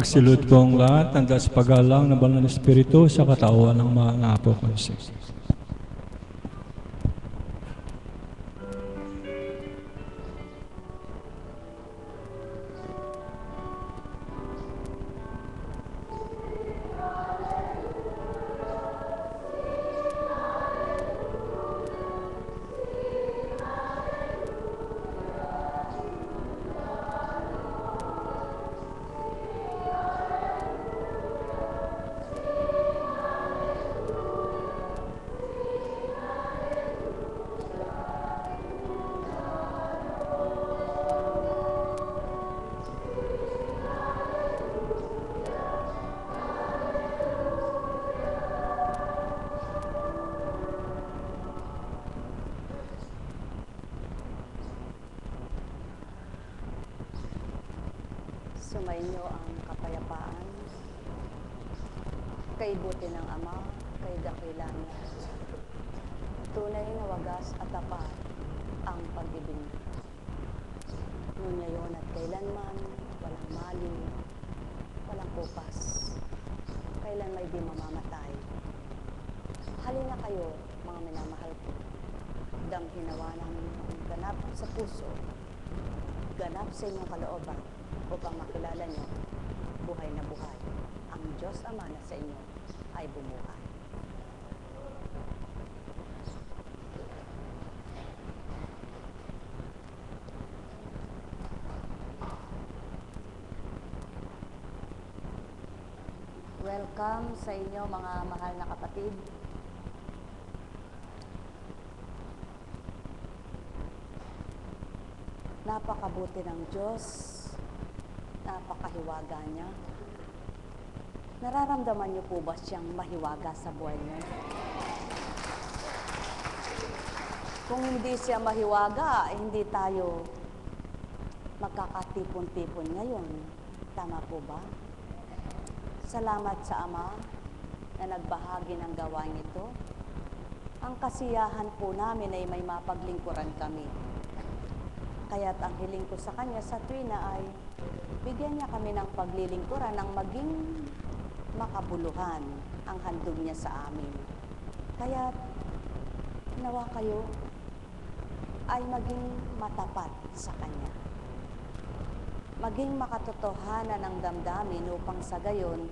Silud kong lahat ang das pagalang ng banal na Espiritu sa katawan ng mga apo ko. Sumainyo ang kapayapaan, kay buti ng Ama, kay dakilan niya. Tunay na wagas at tapat ang pag-ibig niya. Nunya yun at kailanman, walang mali, walang kupas, kailan may di mamamatay. Halina kayo, mga minamahal ko, damhinawa namin ang ganap sa puso, ganap sa inyong kalooban, upang makilala niyo, buhay na buhay, ang Diyos Ama na sa inyo ay bumuhay. Welcome sa inyo mga mahal na kapatid. Napakabuti ng Diyos. Napakahiwaga niya. Nararamdaman niyo po ba siyang mahiwaga sa buhay niyo? Kung hindi siya mahiwaga, hindi tayo magkakatipon-tipon ngayon. Tama po ba? Salamat sa Ama na nagbahagi ng gawain ito. Ang kasiyahan po namin ay may mapaglingkuran kami. Kaya't ang hiling ko sa Kanya sa tuwina ay bigyan niya kami ng paglilingkuran ng maging makabuluhan ang handog niya sa amin. Kaya nawa kayo ay maging matapat sa Kanya. Maging makatotohanan ng damdamin upang sa gayon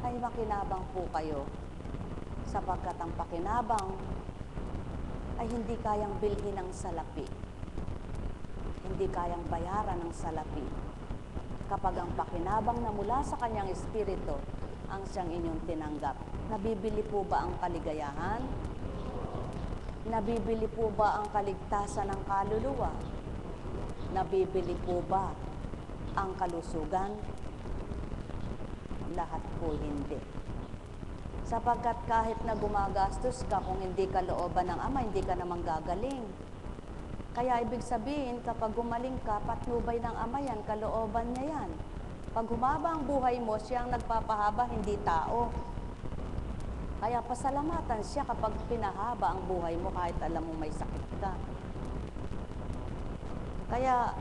ay makinabang po kayo. Sapagkat ang pakinabang ay hindi kayang bilhin ng salapi. Hindi kayang bayaran ng salapi. Kapag ang pakinabang na mula sa Kanyang Espiritu ang siyang inyong tinanggap. Nabibili po ba ang kaligayahan? Nabibili po ba ang kaligtasan ng kaluluwa? Nabibili po ba ang kalusugan? Lahat po hindi. Sapagkat kahit na gumagastos ka, kung hindi ka looban ng Ama, hindi ka naman gagaling. Kaya ibig sabihin, kapag gumaling ka, patnubay ng Ama yan, kalooban niya yan. Pag humaba ang buhay mo, siya ang nagpapahaba, hindi tao. Kaya pasalamatan siya kapag pinahaba ang buhay mo kahit alam mo may sakit ka. Kaya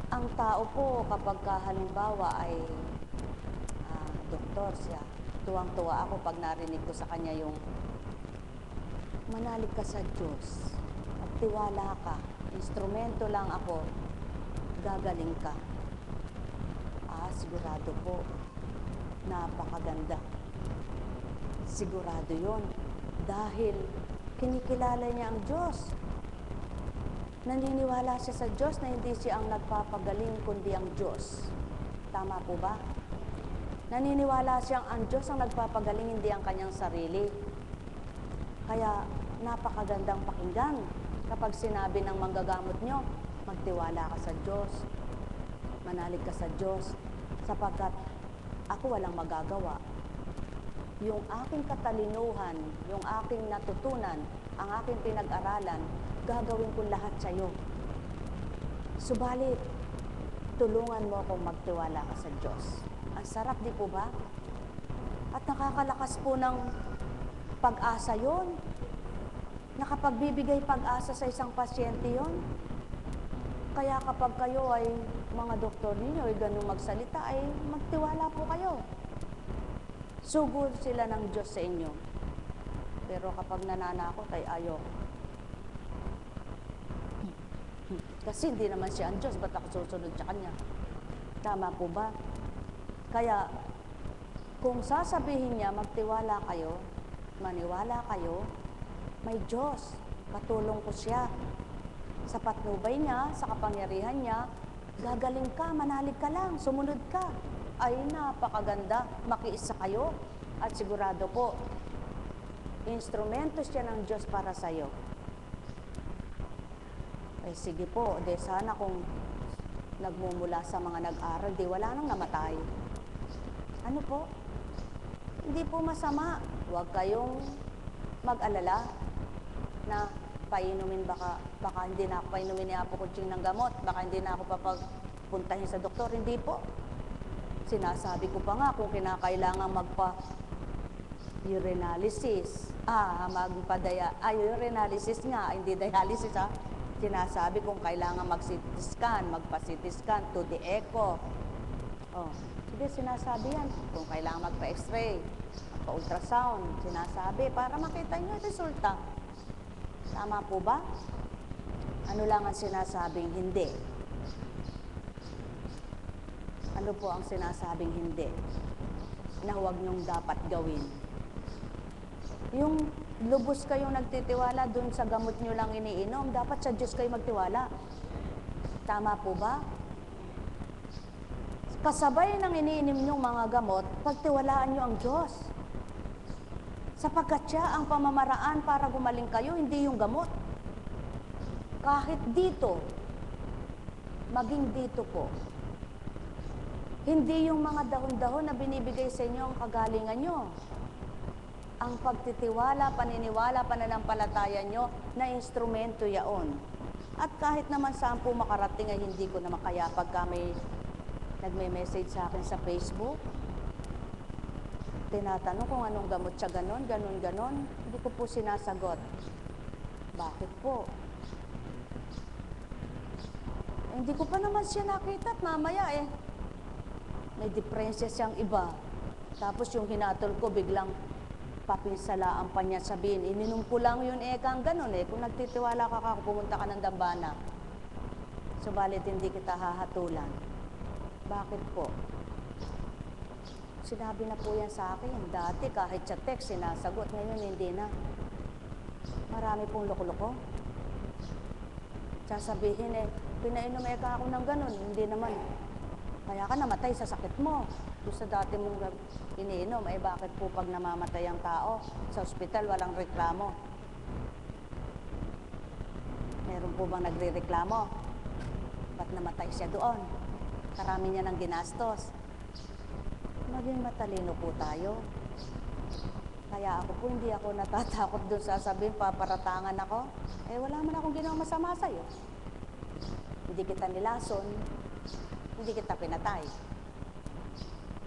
ang tao po kapag halimbawa ay doktor siya, tuwang-tuwa ako pag narinig ko sa kanya yung manalig ka sa Diyos, magtiwala ka, instrumento lang ako, gagaling ka. Sigurado po, napakaganda. Sigurado yon dahil kinikilala niya ang Diyos. Naniniwala siya sa Diyos na hindi siya ang nagpapagaling kundi ang Diyos. Tama po ba? Naniniwala siyang ang Diyos ang nagpapagaling, hindi ang kanyang sarili. Kaya napakagandang pakinggan kapag sinabi ng manggagamot nyo, magtiwala ka sa Diyos, manalig ka sa Diyos, sapagkat ako walang magagawa. Yung aking katalinuhan, yung aking natutunan, ang aking pinag-aralan, gagawin ko lahat sa iyo. Subalit, tulungan mo akong magtiwala ka sa Diyos. Ang sarap, di po ba? At nakakalakas po ng pag-asa yon. Nakapagbibigay pag-asa sa isang pasyente yon. Kaya kapag kayo ay mga doktor ninyo ay ganun magsalita, ay magtiwala po kayo. Sugod sila ng Diyos sa inyo. Pero kapag nananakot ay ayaw. Kasi hindi naman siya ang Diyos, ba't ako susunod sa Kanya? Tama po ba? Kaya, kung sasabihin niya, magtiwala kayo, maniwala kayo, may Diyos, katulong ko siya. Sa patnubay niya, sa kapangyarihan niya, gagaling ka, manalig ka lang, sumunod ka. Ay, napakaganda, makiisa kayo. At sigurado po, instrumento siya ng Diyos para sa'yo. Eh sige po, de sana kung nagmumula sa mga nag-aral, di wala nang namatay. Ano po? Hindi po masama. Huwag kayong mag-alala na painumin baka hindi na ako painumin ni Apo Kuching ng gamot, baka hindi na ako papagpuntahin sa doktor. Hindi po. Sinasabi ko pa nga kung kinakailangan urinalysis. Urinalysis nga, hindi dialysis ha. Sinasabi kung kailangan mag-CT scan, magpa-CT scan to the echo. Oh, hindi sinasabi yan. Kung kailangan magpa-x-ray, magpa-ultrasound, sinasabi para makita nyo yung resulta. Tama po ba? Ano lang ang sinasabing hindi? Ano po ang sinasabing hindi? Na huwag nyong dapat gawin. Yung lubos kayong nagtitiwala dun sa gamot nyo lang iniinom, dapat sa Diyos kayo magtiwala. Tama po ba? Kasabay ng iniinom nyong mga gamot, pagtiwalaan nyo ang Diyos. Sapagkat siya ang pamamaraan para gumaling kayo, hindi yung gamot. Kahit dito, maging dito po, hindi yung mga dahon-dahon na binibigay sa inyo ang kagalingan nyo. Ang pagtitiwala, paniniwala, pananampalataya nyo na instrumento yaon. At kahit naman saan po makarating ay hindi ko naman kaya pagka may nagme-message sa akin sa Facebook, tinatanong kung anong gamot siya ganon, hindi ko po sinasagot. Bakit po? Hindi ko pa naman siya nakita at mamaya may diferensya siyang iba. Tapos yung hinatol ko biglang papinsalaan pa niya sabihin, ininom ko lang yun kang ganon kung nagtitiwala ka pumunta ka ng dambana. Subalit hindi kita hahatulan. Bakit po? Sinabi na po yan sa akin. Dati kahit sa text sinasagot, ngayon hindi na. Marami pong loko-loko. Sasabihin pinainom ka ako ng ganon, hindi naman. Kaya ka namatay sa sakit mo. Doon sa dati mong iniinom, bakit po pag namamatay ang tao, sa ospital walang reklamo? Meron po bang nagre-reklamo? Ba't namatay siya doon? Karami niya ng ginastos. Maging matalino po tayo. Kaya ako po, hindi ako natatakot doon sasabihin, paparatangan ako. Wala man akong ginawang masama sa'yo. Hindi kita nilason, hindi kita pinatay.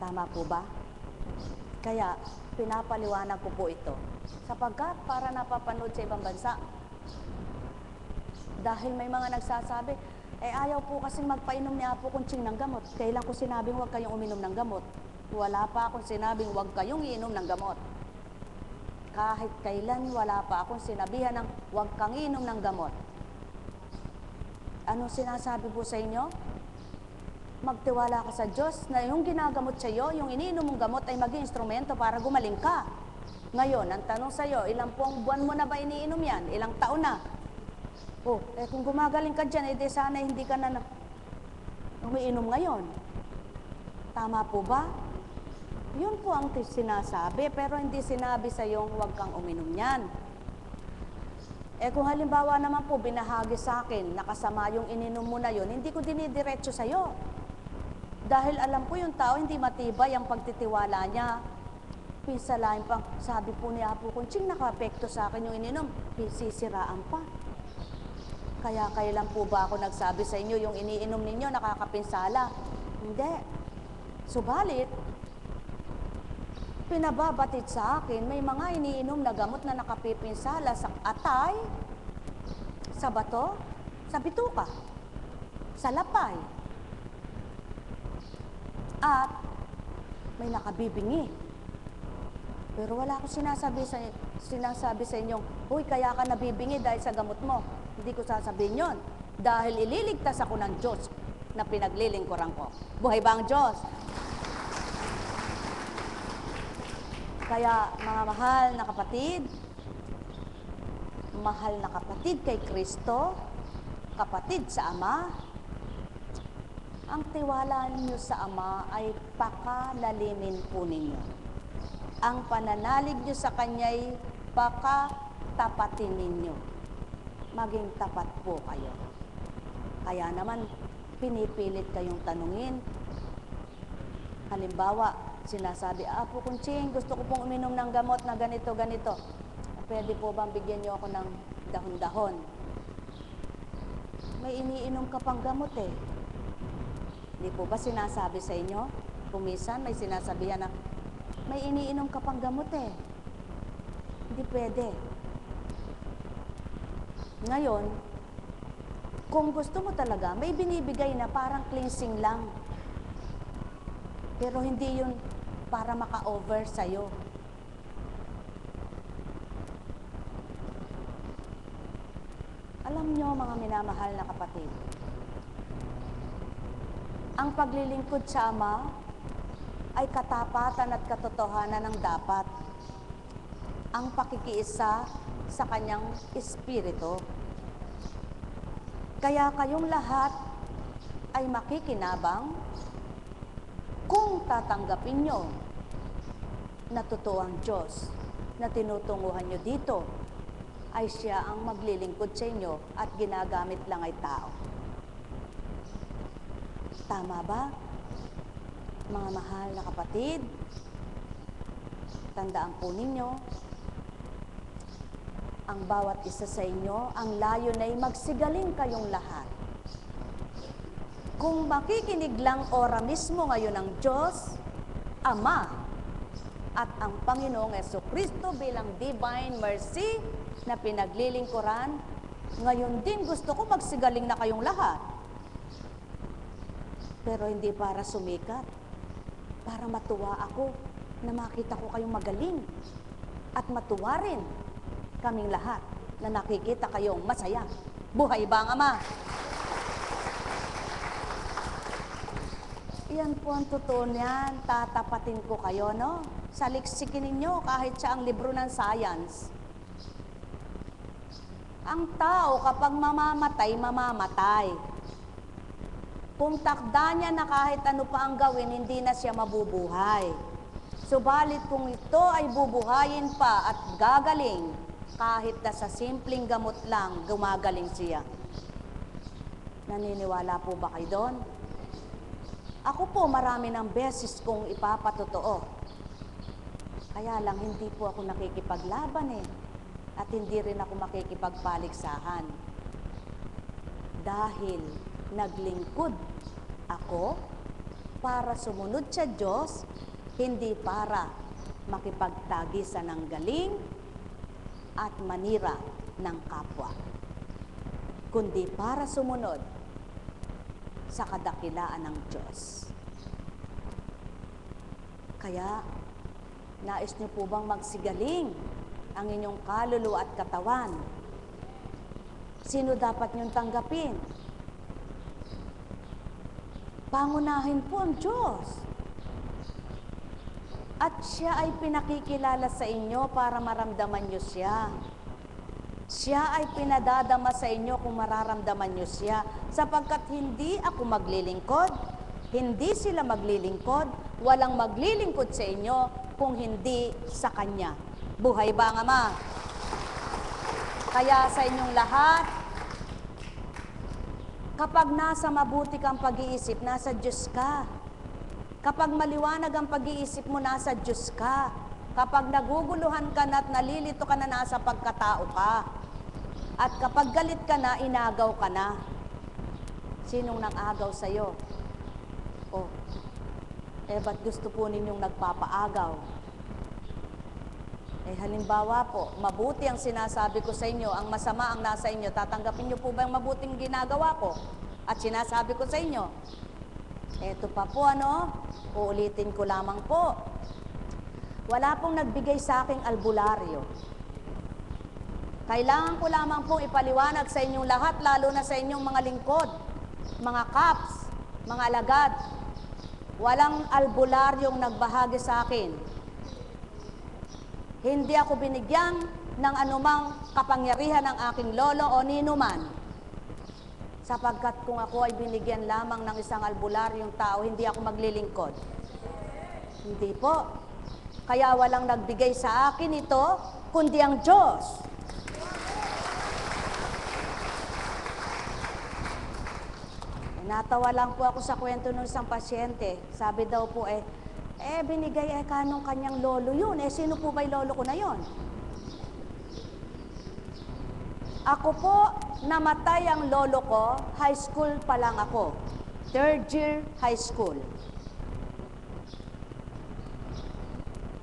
Tama po ba? Kaya, pinapaliwanag ko po ito. Sapagkat para napapanood sa ibang bansa. Dahil may mga nagsasabi, ayaw po kasing magpainom ni Apo Kuching ng gamot. Kailan ko sinabing huwag kayong uminom ng gamot? Wala pa akong sinabing huwag kayong iinom ng gamot. Kahit kailan wala pa akong sinabihan ng huwag kang iinom ng gamot. Anong sinasabi po sa inyo? Magtiwala ka sa Diyos na yung ginagamot sa iyo, yung iniinom mong gamot ay maging instrumento para gumaling ka. Ngayon, ang tanong sa iyo, ilang pong buwan mo na ba iniinom yan? Ilang taon na? Kung gumagaling ka dyan, di sana hindi ka na umiinom ngayon. Tama po ba? Yun po ang sinasabi, pero hindi sinabi sa iyo huwag kang uminom yan. Kung halimbawa naman po, binahagi sa akin, nakasama yung ininom mo na yun, hindi ko dinidiretso sa iyo. Dahil alam ko yung tao, hindi matibay ang pagtitiwala niya. Pinsalain pang, sabi po ni Apo Kuching, naka-apekto sa akin yung ininom, sisiraan pa. Kaya kailan po ba ako nagsabi sa inyo, yung iniinom ninyo, nakakapinsala? Hindi. Subalit, pinababatid sa akin, may mga iniinom na gamot na nakapipinsala sa atay, sa bato, sa bituka. salapay. At may nakabibingi. Pero wala akong sinasabi sa inyong, "Uy, kaya ka nabibingi dahil sa gamot mo." Hindi ko sasabihin yon. Dahil ililigtas ako ng Diyos na pinaglilingkuran ko. Buhay ba ang Diyos? Kaya mga mahal na kapatid kay Kristo, kapatid sa Ama, ang tiwala ninyo sa Ama ay pakalalimin po ninyo. Ang pananalig nyo sa Kanya'y pakatapatin ninyo. Maging tapat po kayo. Kaya naman, pinipilit kayong tanungin. Halimbawa, sinasabi, "Apo Kunching, gusto ko pong uminom ng gamot na ganito, ganito. Pwede po bang bigyan niyo ako ng dahon-dahon?" May iniinom ka pang gamot eh. Hindi po ba sinasabi sa inyo? Kumisan, may sinasabihan na, may iniinom ka pang gamot eh. Hindi pwede. Ngayon, kung gusto mo talaga, may binibigay na parang cleansing lang. Pero hindi yun para maka-over sa'yo. Alam nyo, mga minamahal na kapatid, ang paglilingkod sa Ama ay katapatan at katotohanan ng dapat. Ang pakikiisa sa Kanyang Espiritu. Kaya kayong lahat ay makikinabang kung tatanggapin nyo na totoo ang Diyos na tinutunguhan nyo dito ay Siya ang maglilingkod sa inyo at ginagamit lang ay tao. Tama ba? Mga mahal na kapatid, tandaan po ninyo, ang bawat isa sa inyo, ang layon ay magsigaling kayong lahat. Kung makikinig lang ora mismo ngayon ang Diyos, Ama, at ang Panginoong Jesucristo bilang divine mercy na pinaglilingkuran, ngayon din gusto ko magsigaling na kayong lahat. Pero hindi para sumikat, para matuwa ako na makita ko kayong magaling at matuwa rin kaming lahat na nakikita kayong masaya. Buhay ba ang Ama? Yan po ang totoo niyan. Tatapatin ko kayo, no? Saliksikin ninyo kahit sa ang libro ng science. Ang tao kapag mamamatay, mamamatay. Kung takda niya na kahit ano pa ang gawin, hindi na siya mabubuhay. Subalit kung ito ay bubuhayin pa at gagaling, kahit na sa simpleng gamot lang, gumagaling siya. Naniniwala po ba kayo doon? Ako po marami ng beses kong ipapatotoo. Kaya lang hindi po ako nakikipaglaban eh. At hindi rin ako makikipagpaligsahan. Dahil naglingkod ako para sumunod sa Diyos, hindi para makipagtagisan ng galing at manira ng kapwa, kundi para sumunod sa kadakilaan ng Diyos. Kaya, nais niyo po bang magsigaling ang inyong kaluluwa at katawan? Sino dapat niyong tanggapin? Pangunahin po ang Diyos. At Siya ay pinakikilala sa inyo para maramdaman niyo Siya. Siya ay pinadadama sa inyo kung mararamdaman niyo Siya. Sapagkat hindi ako maglilingkod, hindi sila maglilingkod, walang maglilingkod sa inyo kung hindi sa Kanya. Buhay ba ang Ama? Kaya sa inyong lahat, kapag nasa mabuti kang pag-iisip, nasa Diyos ka. Kapag maliwanag ang pag-iisip mo, nasa Diyos ka. Kapag naguguluhan ka na at nalilito ka na, nasa pagkatao ka. At kapag galit ka na, inagaw ka na. Sinong nang-agaw sa'yo? Oh, ba't gusto po ninyong nagpapaagaw? Halimbawa po, mabuti ang sinasabi ko sa inyo, ang masama ang nasa inyo, tatanggapin niyo po ba ang mabuting ginagawa ko? At sinasabi ko sa inyo, eto pa po uulitin ko lamang po. Wala pong nagbigay sa aking albularyo. Kailangan ko lamang pong ipaliwanag sa inyong lahat, lalo na sa inyong mga lingkod, mga kaps, mga alagad. Walang albularyong nagbahagi sa akin. Hindi ako binigyan ng anumang kapangyarihan ng aking lolo o ninuman. Sapagkat kung ako ay binigyan lamang ng isang albularyong tao, hindi ako maglilingkod. Hindi po. Kaya walang nagbigay sa akin ito, kundi ang Diyos. Natawa lang po ako sa kwento ng isang pasyente. Sabi daw po binigay kanong kanyang lolo yun. Sino po ba'y lolo ko na yun? Ako po, namatay ang lolo ko, high school pa lang ako. 3rd year high school.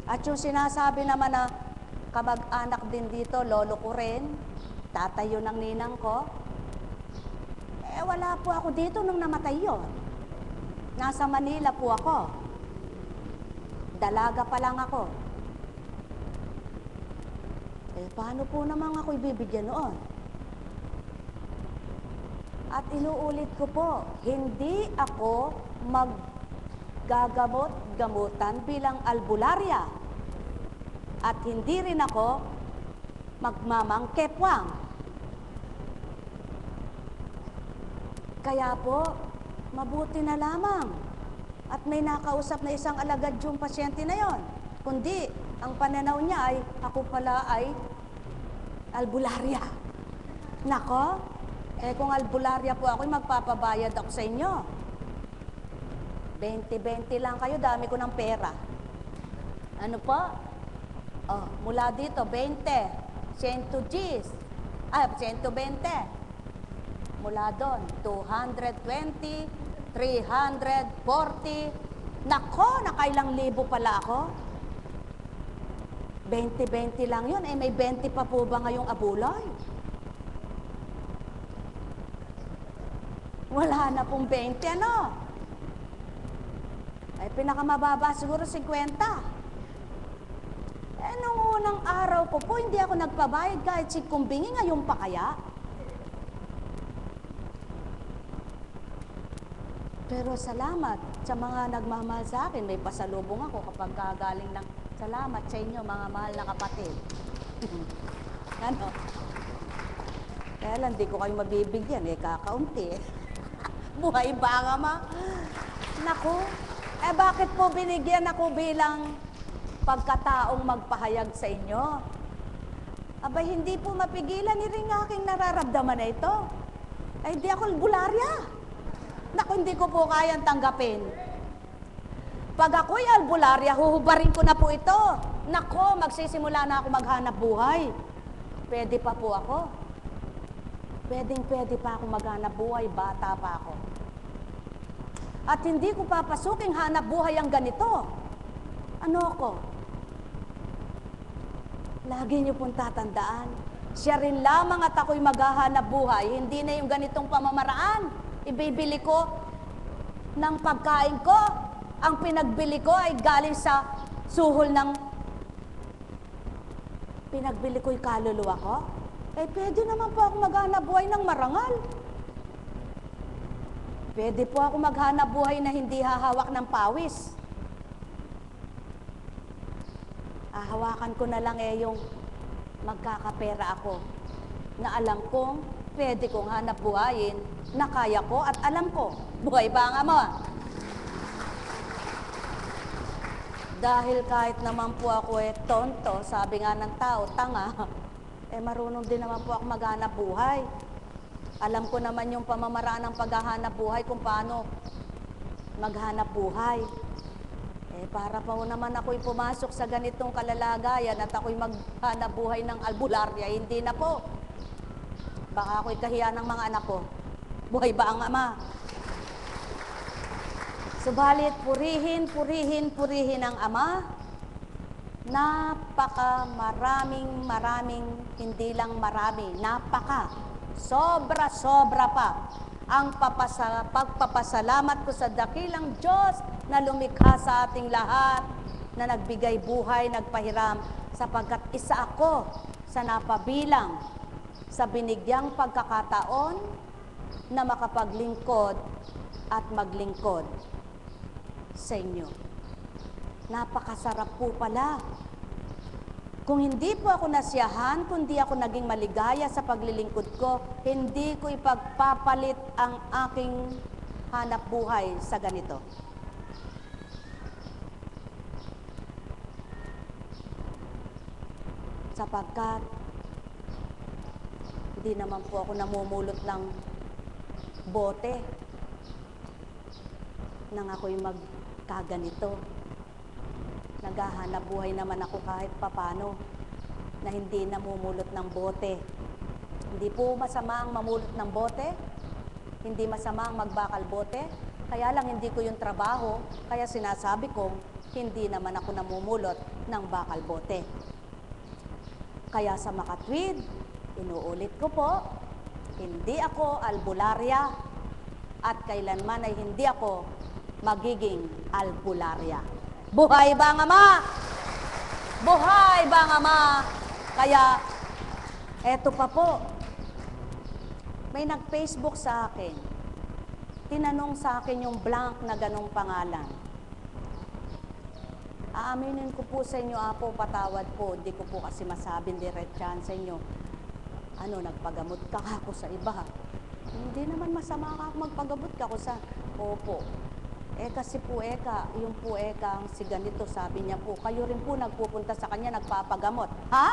At yung sinasabi naman na kamag-anak din dito, lolo ko rin, tatay yun ng ninang ko, wala po ako dito nung namatay yun. Nasa Manila po ako. Dalaga pa lang ako. Paano po naman ako ibibigyan noon? At inuulit ko po, hindi ako maggagamot-gamutan bilang albularya. At hindi rin ako magmamangkepwang. Kaya po, mabuti na lamang. At may nakausap na isang alagad yung pasyente na yon. Kundi, ang pananaw niya ay, ako pala ay albularya. Nako, kung albularya po ako, magpapabayad ako sa inyo. 20-20 lang kayo, dami ko ng pera. Ano po? Mula dito, 20. 100 Gs. 120. Mula doon, 220, 340. Nako, nakailang libo pala ako. 20-20 lang yun. May 20 pa po ba ngayong abulay? Wala na pong 20, pinakamababa siguro 50. Nung unang araw ko po, hindi ako nagpabayad kahit sikumbingi, ngayon pa kaya? Pero salamat sa mga nagmamahal sa akin. May pasalubong ako kapag kagaling ng salamat sa inyo, mga mahal na kapatid. Kaya lang, di ko kayo mabibigyan, kakaunti. Buhay ba nga ma? Naku, bakit po binigyan ako bilang pagkataong magpahayag sa inyo? Hindi po mapigilan ni ring aking nararamdaman na ito. Di ako albularya. Naku, hindi ko po kayang tanggapin. Pag ako'y albularya, huhubarin ko na po ito. Naku, magsisimula na ako maghanap buhay. Pwede pa po ako. Pwede pa ako maghanap buhay, bata pa ako. At hindi ko papasuking hanap buhay ang ganito. Ano ako? Lagi niyo pong tatandaan, siya rin lamang at ako'y maghahanap buhay, hindi na yung ganitong pamamaraan. Ibibili ko ng pagkain ko, ang pinagbili ko ay galing sa suhol ng pinagbili ko yung kaluluwa ko. Pwede naman po ako maghanap buhay ng marangal. Pwede po ako maghanap buhay na hindi hahawak ng pawis. Hawakan ko na lang yung magkakapera ako na alam kong pwede kong hanap buhayin na kaya ko at alam ko. Buhay ba nga mo? Dahil kahit naman po ako tonto, sabi nga ng tao, tanga, marunong din naman po ako maghanap buhay. Alam ko naman yung pamamaraan ng paghahanap buhay kung paano maghanap buhay. Para pa naman ako'y pumasok sa ganitong kalalagayan at ako'y maghanap buhay ng albularya, hindi na po. Baka ako'y kahiya ng mga anak ko. Buhay ba ang ama? Subalit, purihin ang ama. Maraming, hindi lang marami, sobra pa ang pagpapasalamat ko sa dakilang Diyos na lumikha sa ating lahat, na nagbigay buhay, nagpahiram, sapagkat isa ako sa napabilang sa binigyang pagkakataon na makapaglingkod at maglingkod sa inyo. Napakasarap po pala. Kung hindi po ako nasiyahan, kundi ako naging maligaya sa paglilingkod ko, hindi ko ipagpapalit ang aking hanap buhay sa ganito. Sapagkat hindi naman po ako namumulot ng bote nang ako'y magkaganito. Naghahanap buhay naman ako kahit papano na hindi namumulot ng bote. Hindi po masama ang mamulot ng bote, hindi masama ang magbakal bote, kaya lang hindi ko yung trabaho, kaya sinasabi kong hindi naman ako namumulot ng bakal bote. Kaya sa makatwid, inuulit ko po, hindi ako albularya at kailanman ay hindi ako magiging albularya. Buhay ba ang Ama? Buhay ba ang Ama? Kaya, eto pa po, may nag-Facebook sa akin. Tinanong sa akin yung blank na ganong pangalan. Aaminin ko po sa inyo, Apo, patawad po. Hindi ko po kasi masabing diretsahan sa inyo. Nagpagamot ka ako sa iba. Hindi naman masama ka magpagamot ka ako sa... Opo. Kasi po yung po ang si ganito, sabi niya po, kayo rin po nagpupunta sa kanya, nagpapagamot. Ha?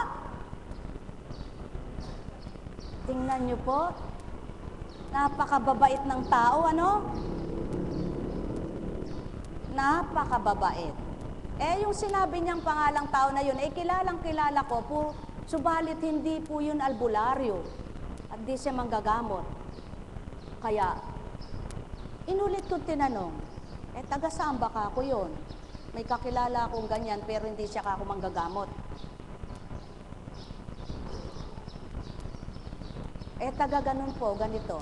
Tingnan niyo po, napakababait ng tao, Napakababait. Yung sinabi niyang pangalang tao na yun, kilalang-kilala ko po, subalit hindi po yun albularyo at di siya manggagamot. Kaya, inulit ko tinanong, taga-saan ba ka ako yun? May kakilala akong ganyan, pero hindi siya ako manggagamot. Taga-ganon po, ganito.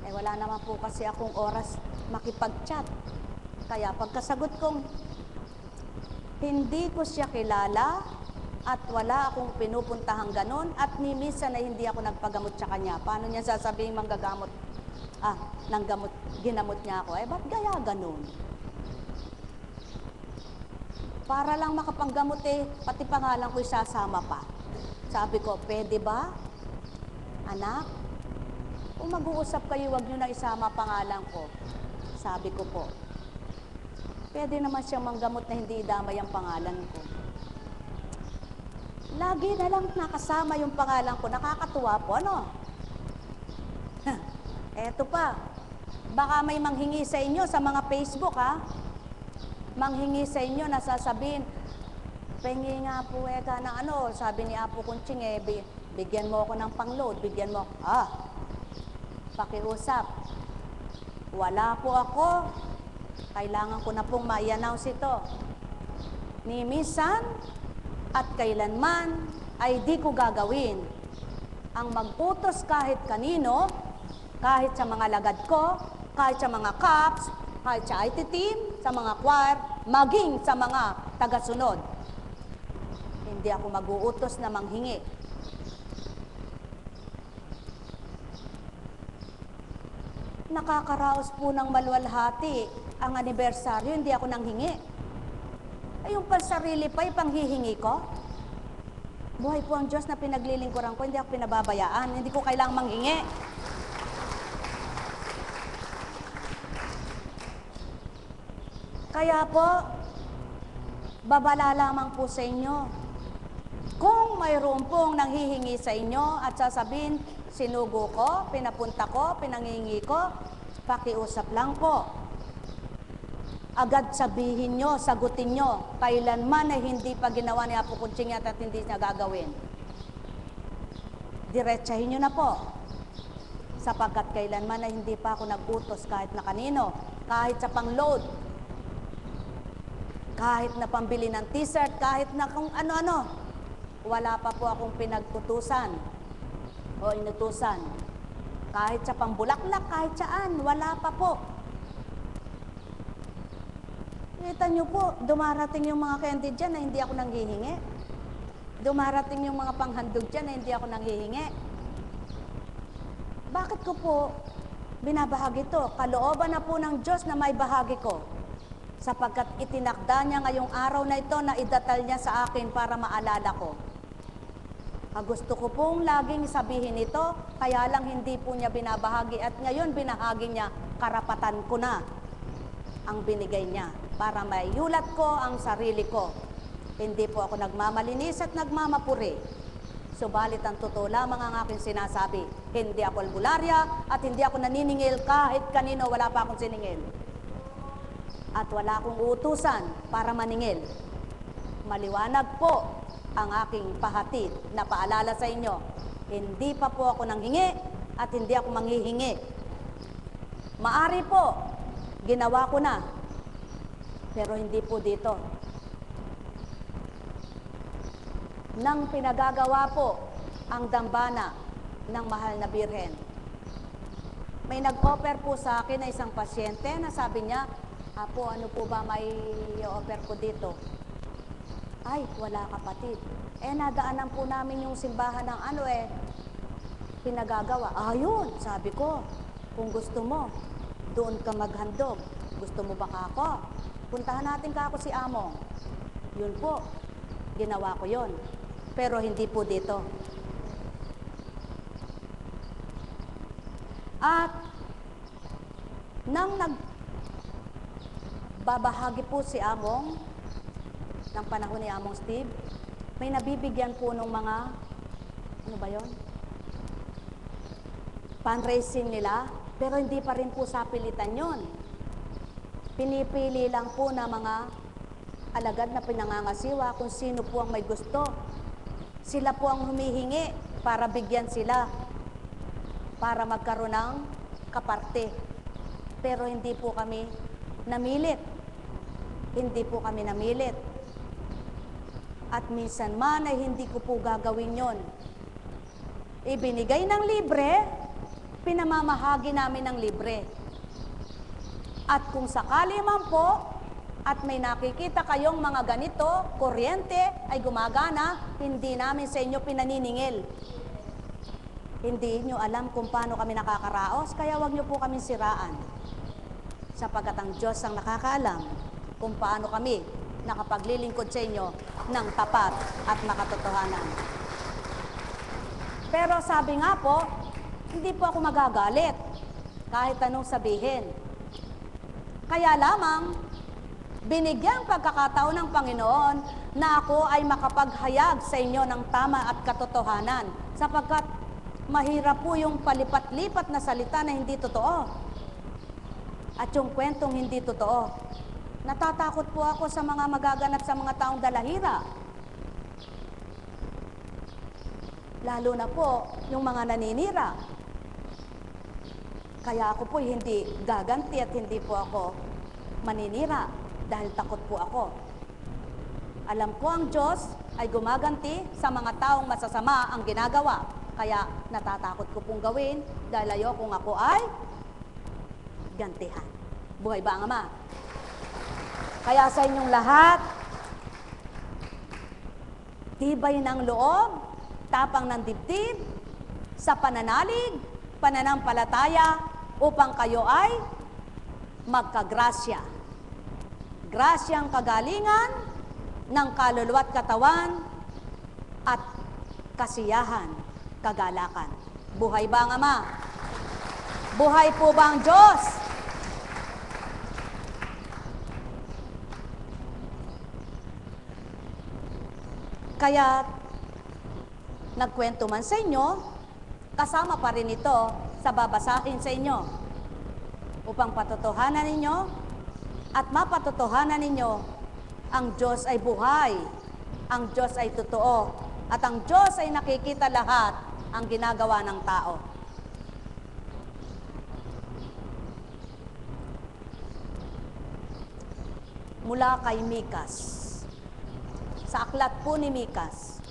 Wala naman po kasi akong oras makipag-chat. Kaya pagkasagot kong, hindi ko siya kilala at wala akong pinupuntahang ganon at ni minsan na hindi ako nagpagamot sa kanya. Paano niya sasabihin manggagamot? Ginamot niya ako. Ba't gaya ganon? Para lang makapanggamot pati pangalan ko isasama pa. Sabi ko, pwede ba? Anak, kung mag-uusap kayo, wag niyo na isama pangalan ko. Sabi ko po, pwede naman siyang manggamot na hindi idamay ang pangalan ko. Lagi na lang nakasama yung pangalan ko. Nakakatuwa po, Eto pa, baka may manghingi sa inyo sa mga Facebook, Manghingi sa inyo na sasabihin, pengi nga po ng sabi ni Apo Kunching, bigyan mo ako ng pang-load, bigyan mo, pakiusap. Wala po ako, kailangan ko na pong ma-announce ito. Ni minsan at kailanman ay di ko gagawin ang mag-utos kahit kanino, kahit sa mga lagad ko, kahit sa mga CAPS, kahit sa IT team, sa mga choir, maging sa mga tagasunod. Hindi ako mag-uutos na manghingi. Nakakaraos po ng maluwalhati ang anibersaryo, hindi ako nanghingi. Yung pansarili pa, panghihingi ko. Buhay po ang Diyos na pinaglilingkuran ko, hindi ako pinababayaan, hindi ko kailangang manghingi. Kaya po, babala lamang po sa inyo. Kung mayroon pong nanghihingi sa inyo at sasabihin, sinugo ko, pinapunta ko, pinanghingi ko, pakiusap lang po. Agad sabihin nyo, sagutin nyo, kailanman ay hindi pa ginawa ni Apo Kunching at hindi niya gagawin. Diretsahin nyo na po. Sapagkat kailanman ay hindi pa ako nag-utos kahit na kanino, kahit sa pang-load, kahit na pambili ng t-shirt, kahit na kung ano-ano. Wala pa po akong pinagtutusan o inutusan. Kahit sa pambulaklak, kahit saan, wala pa po. Kita nyo po, dumarating yung mga candy dyan na hindi ako nanghihingi. Dumarating yung mga panghandog dyan na hindi ako nanghihingi. Bakit ko po binabahagi to? Kalooban na po ng Diyos na may bahagi ko. Sapagkat itinakda niya ngayong araw na ito na idatal niya sa akin para maalala ko. Gusto ko pong laging sabihin ito, kaya lang hindi po niya binabahagi at ngayon binahagi niya, karapatan ko na ang binigay niya para maiulat ko ang sarili ko. Hindi po ako nagmamalinis at nagmamapuri. Subalit ang totoo lamang ang aking sinasabi. Hindi ako albularya at hindi ako naniningil kahit kanino, wala pa akong siningil. At wala akong utusan para maningil. Maliwanag po ang aking pahatid na paalala sa inyo. Hindi pa po ako nanghingi at hindi ako manghihingi. Maari po, ginawa ko na. Pero hindi po dito. Nang pinagagawa po ang dambana ng mahal na Birhen. May nag-offer po sa akin na isang pasyente na sabi niya, Apo, ano po ba may i-offer ko dito? Ay, wala kapatid. Nadaanan po namin yung simbahan ng pinagagawa. Ayun, sabi ko, kung gusto mo, doon ka maghandog. Gusto mo ba kako? Puntahan natin kako si Among. Yun po, ginawa ko yun. Pero hindi po dito. At nang nagbabahagi po si Among, ng panahon ni Among Steve, may nabibigyan po ng mga, ano ba yon? Fundraising nila, pero hindi pa rin po sapilitan yon. Pinipili lang po na mga alagad na pinangangasiwa kung sino po ang may gusto. Sila po ang humihingi para bigyan sila, para magkaroon ng kaparte. Pero hindi po kami namilit. Hindi po kami namilit. At minsan man ay hindi ko po gagawin yon. Ibinigay ng libre, pinamamahagi namin ng libre. At kung sakali man po, at may nakikita kayong mga ganito, kuryente ay gumagana, hindi namin sa inyo pinaniningil. Hindi nyo alam kung paano kami nakakaraos, kaya wag nyo po kami siraan. Sapagkat ang Diyos ang nakakaalam kung paano kami nakapaglilingkod sa inyo ng tapat at makatotohanan. Pero sabi nga po, hindi po ako magagalit kahit anong sabihin. Kaya lamang, binigyang pagkakataon ng Panginoon na ako ay makapaghayag sa inyo ng tama at katotohanan, sapagkat mahirap po yung palipat-lipat na salita na hindi totoo at yung kwentong hindi totoo. Natatakot po ako sa mga magaganap sa mga taong dalahira. Lalo na po yung mga naninira. Kaya ako po hindi gaganti at hindi po ako maninira dahil takot po ako. Alam ko ang Diyos ay gumaganti sa mga taong masasama ang ginagawa. Kaya natatakot ko pong gawin dahil ayokong ako ay gantihan. Buhay ba ang Ama? Kaya sa inyong lahat, tibay ng loob, tapang ng dibdib, sa pananalig, pananampalataya, upang kayo ay magkagrasya. Grasyang kagalingan ng kaluluwa't katawan at kasiyahan, kagalakan. Buhay ba ang Ama? Buhay po ba ang Diyos? Kaya, nagkwento man sa inyo, kasama pa rin ito sa babasahin sa inyo upang patotohanan ninyo at mapatotohanan ninyo ang Diyos ay buhay, ang Diyos ay totoo, at ang Diyos ay nakikita lahat ang ginagawa ng tao. Mula kay Mikas. Sa aklat po ni Mikas,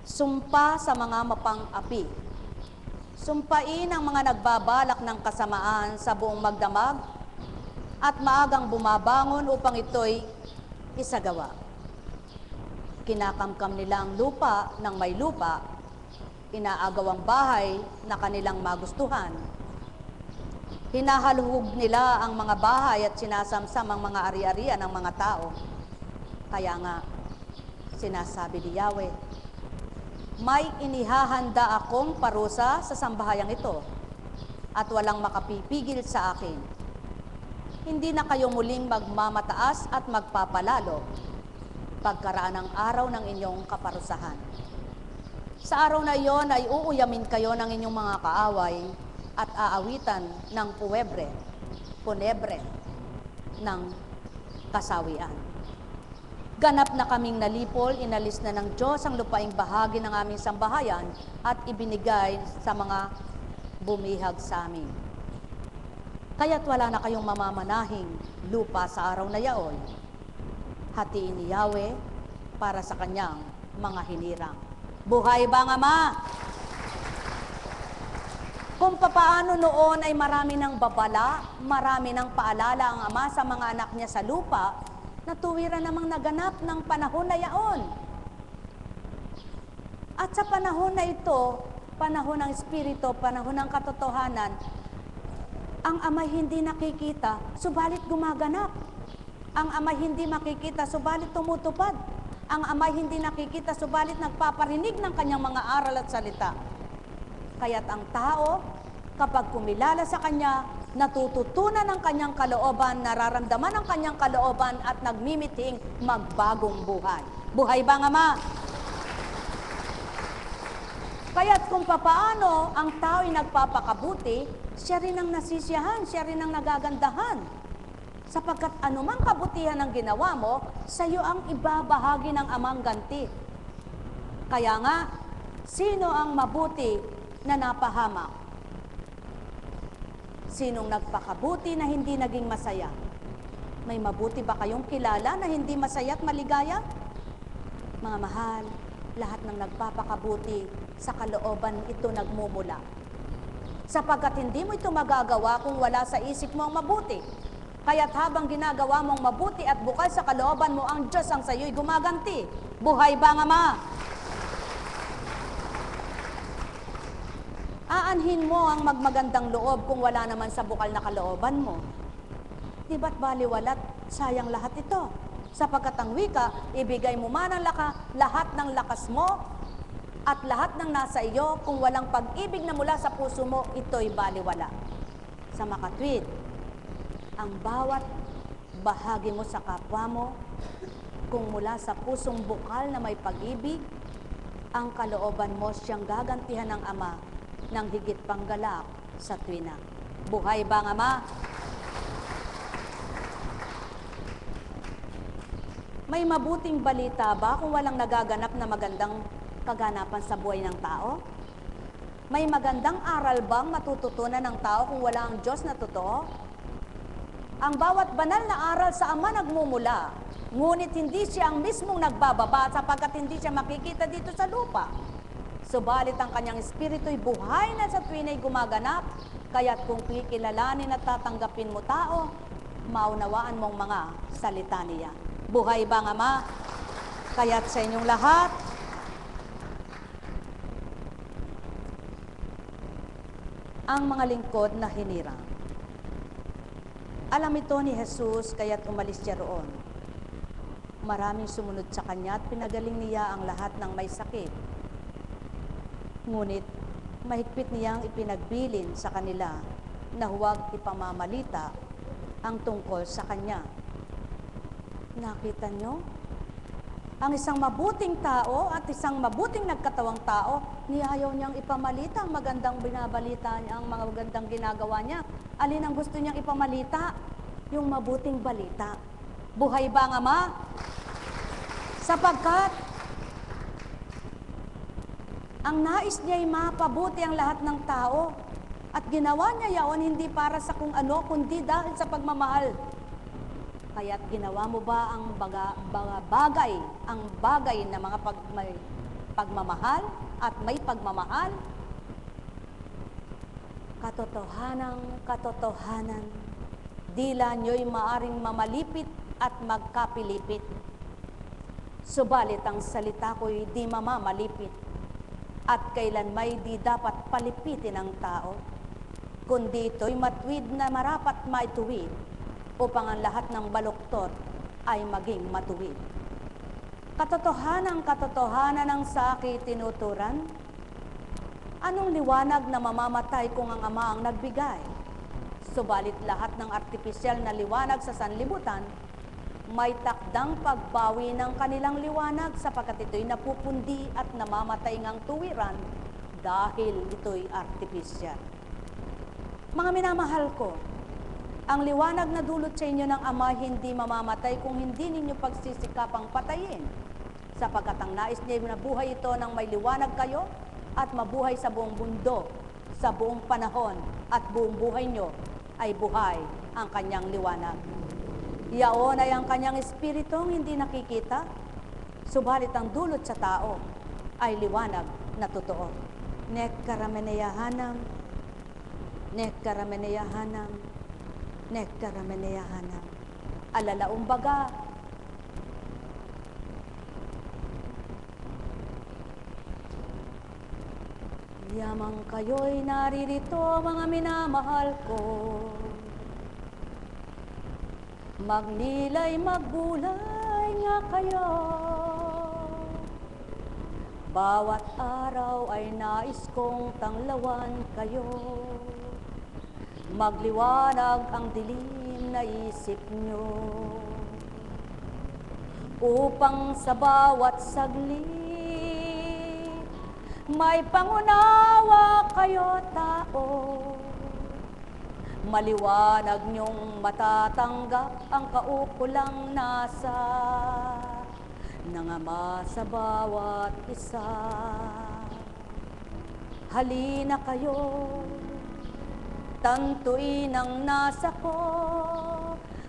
sumpa sa mga mapang-api. Sumpain ang mga nagbabalak ng kasamaan sa buong magdamag at maagang bumabangon upang ito'y isagawa. Kinakamkam nila ang lupa ng may lupa, inaagaw ang bahay na kanilang magustuhan. Hinahaluhog nila ang mga bahay at sinasamsam ang mga ari-arian ng mga tao. Kaya nga, sinasabi ni Yahweh, may inihahanda akong parusa sa sambahayang ito at walang makapipigil sa akin. Hindi na kayo muling magmamataas at magpapalalo pagkaraan ng araw ng inyong kaparusahan. Sa araw na iyon ay uuyamin kayo ng inyong mga kaaway at aawitan ng punebre ng kasawian. Ganap na kaming nalipol, inalis na ng Diyos ang lupaing bahagi ng aming sambahayan at ibinigay sa mga bumihag sa amin. Kaya't wala na kayong mamamanahing lupa sa araw na yaon. Hatiin ni Yahweh para sa kanyang mga hinirang. Buhay ba ang Ama? Kung papaano noon ay marami ng babala, marami ng paalala ang Ama sa mga anak niya sa lupa, natuwira namang naganap ng panahon na yaon. At sa panahon na ito, panahon ng Espiritu, panahon ng katotohanan, ang Ama'y hindi nakikita, subalit gumaganap. Ang Ama'y hindi makikita, subalit tumutupad. Ang Ama'y hindi nakikita, subalit nagpaparinig ng kanyang mga aral at salita. Kaya't ang tao, kapag kumilala sa Kanya, natututunan ng Kanyang kalooban, nararamdaman ang Kanyang kalooban at nagmimiting magbagong buhay. Buhay ba ang Ama? Kaya't kung papaano ang tao'y nagpapakabuti, siya rin ang nasisiyahan, siya rin ang nagagandahan. Sapagkat anumang kabutihan ang ginawa mo, sa iyo ang ibabahagi ng Amang ganti. Kaya nga, sino ang mabuti na napahamak? Sinong nagpakabuti na hindi naging masaya? May mabuti ba kayong kilala na hindi masaya at maligaya? Mga mahal, lahat ng nagpapakabuti sa kalooban ito nagmumula. Sapagkat hindi mo ito magagawa kung wala sa isip mo ang mabuti. Kaya't habang ginagawa mong mabuti at bukal sa kalooban mo, ang Diyos ang sa iyo'y gumaganti. Buhay ba ang Ama? Aanhin mo ang magmagandang loob kung wala naman sa bukal na kalooban mo. Di ba't baliwalat, sayang lahat ito? Sapagkat ang wika, ibigay mo man ang lahat ng lakas mo at lahat ng nasa iyo, kung walang pag-ibig na mula sa puso mo, ito'y baliwala. Sa makatwid, ang bawat bahagi mo sa kapwa mo, kung mula sa pusong bukal na may pag-ibig, ang kalooban mo siyang gagantihan ng Ama ng higit pang galak sa tuwina. Buhay ba ang Ama? May mabuting balita ba kung walang nagaganap na magandang kaganapan sa buhay ng tao? May magandang aral bang matututunan ng tao kung wala ang Diyos na totoo? Ang bawat banal na aral sa Ama nagmumula, ngunit hindi siya ang mismong nagbababa sapagkat hindi siya makikita dito sa lupa. Subalit ang kanyang espiritu'y buhay na sa tuwina'y gumaganap, kaya't kung kikilalanin at tatanggapin mo tao, maunawaan mong mga salita niya. Buhay ba ang Ama? Kaya't sa inyong lahat, ang mga lingkod na hinirang. Alam ito ni Jesus, kaya't umalis siya roon. Maraming sumunod sa kanya at pinagaling niya ang lahat ng may sakit. Ngunit, mahigpit niyang ipinagbilin sa kanila na huwag ipamamalita ang tungkol sa kanya. Nakita nyo? Ang isang mabuting tao at isang mabuting nagkatawang tao, niyayaw niyang ipamalita ang magandang binabalita niya, ang mga magandang ginagawa niya. Alin ang gusto niyang ipamalita? Yung mabuting balita. Buhay ba ang Ama? Sapagkat ang nais niya ay mapabuti ang lahat ng tao. At ginawa niya yaon hindi para sa kung ano, kundi dahil sa pagmamahal. Kaya't ginawa mo ba ang bagay na mga may pagmamahal at may pagmamahal? Katotohanan, dila nyo'y maaring mamalipit at magkapilipit. Subalit ang salita ko'y di mamamalipit at kailanmay di dapat palipitin ng tao, kundi ito'y matuwid na marapat maituwid upang ang lahat ng baluktot ay maging matuwid. Katotohanan ang sa akin tinuturan. Anong liwanag na mamamatay kung ang Ama ang nagbigay? Subalit lahat ng artipisyal na liwanag sa sanlibutan, may takdang pagbawi ng kanilang liwanag sapagkat ito'y napupundi at namamatay ngang tuwiran dahil ito'y artipisyal. Mga minamahal ko, ang liwanag na dulot sa inyo ng Ama hindi mamamatay kung hindi ninyo pagsisikapang patayin, sapagkat ang nais niya na buhay ito nang may liwanag kayo at mabuhay sa buong mundo, sa buong panahon at buong buhay nyo ay buhay ang kanyang liwanag. Iyaon ay ang kanyang espiritong hindi nakikita, subalit ang dulot sa tao ay liwanag na totoo. Nekkarameneyahanam, nekkarameneyahanam, nekkarameneyahanam. Alalaumbaga, yamang kayo'y naririto, mga minamahal ko. Magnilay, magbulay nga kayo. Bawat araw ay nais kong tanglawan kayo. Magliwanag ang dilim na isip nyo, upang sa bawat saglit may pangunawa kayo tao. Maliwanag niyong matatanggap ang kaukulang nasa ng Ama sa bawat isa. Halina kayo, tantuin ang nasa ko,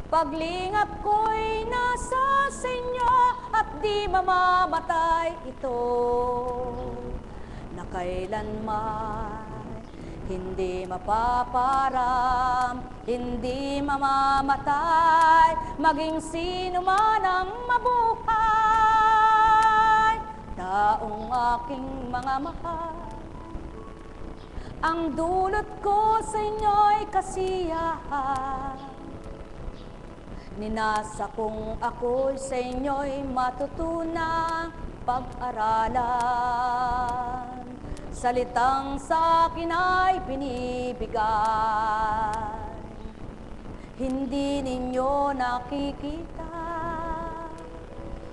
paglingap ko'y nasa sa inyo at di mamamatay ito, na kailanman hindi mapaparam, hindi mamamatay, maging sino man ang mabuhay. Taong aking mga mahal, ang dulot ko sa inyo'y kasiyahan. Ninasa kong ako'y sa inyo'y matutunang pag-aralan. Salitang sa akin ay binibigay, hindi ninyo nakikita,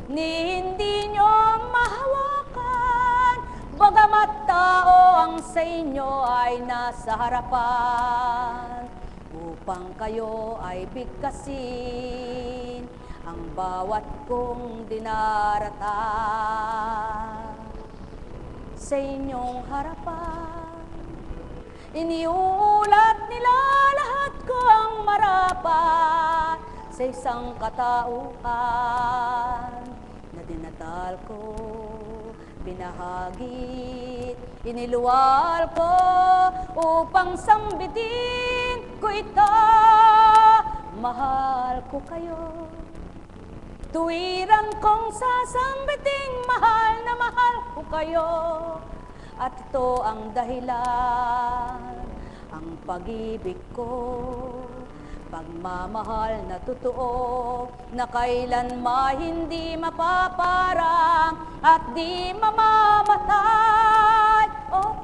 ni hindi nyo mahawakan, bagamat tao ang sa inyo ay nasa harapan, upang kayo ay bigkasin ang bawat kong dinarata. Sa inyong harapan, iniulat nila lahat ko ang marapat sa isang katauhan na dinatal ko, binahagit, iniluwal ko upang sambitin ko ito. Mahal ko kayo, tuwiran kong sasambiting mahal na mahal ko kayo. At ito ang dahilan, ang pag-ibig ko, pagmamahal na totoo, na kailanman hindi mapaparang at di mamamatay. O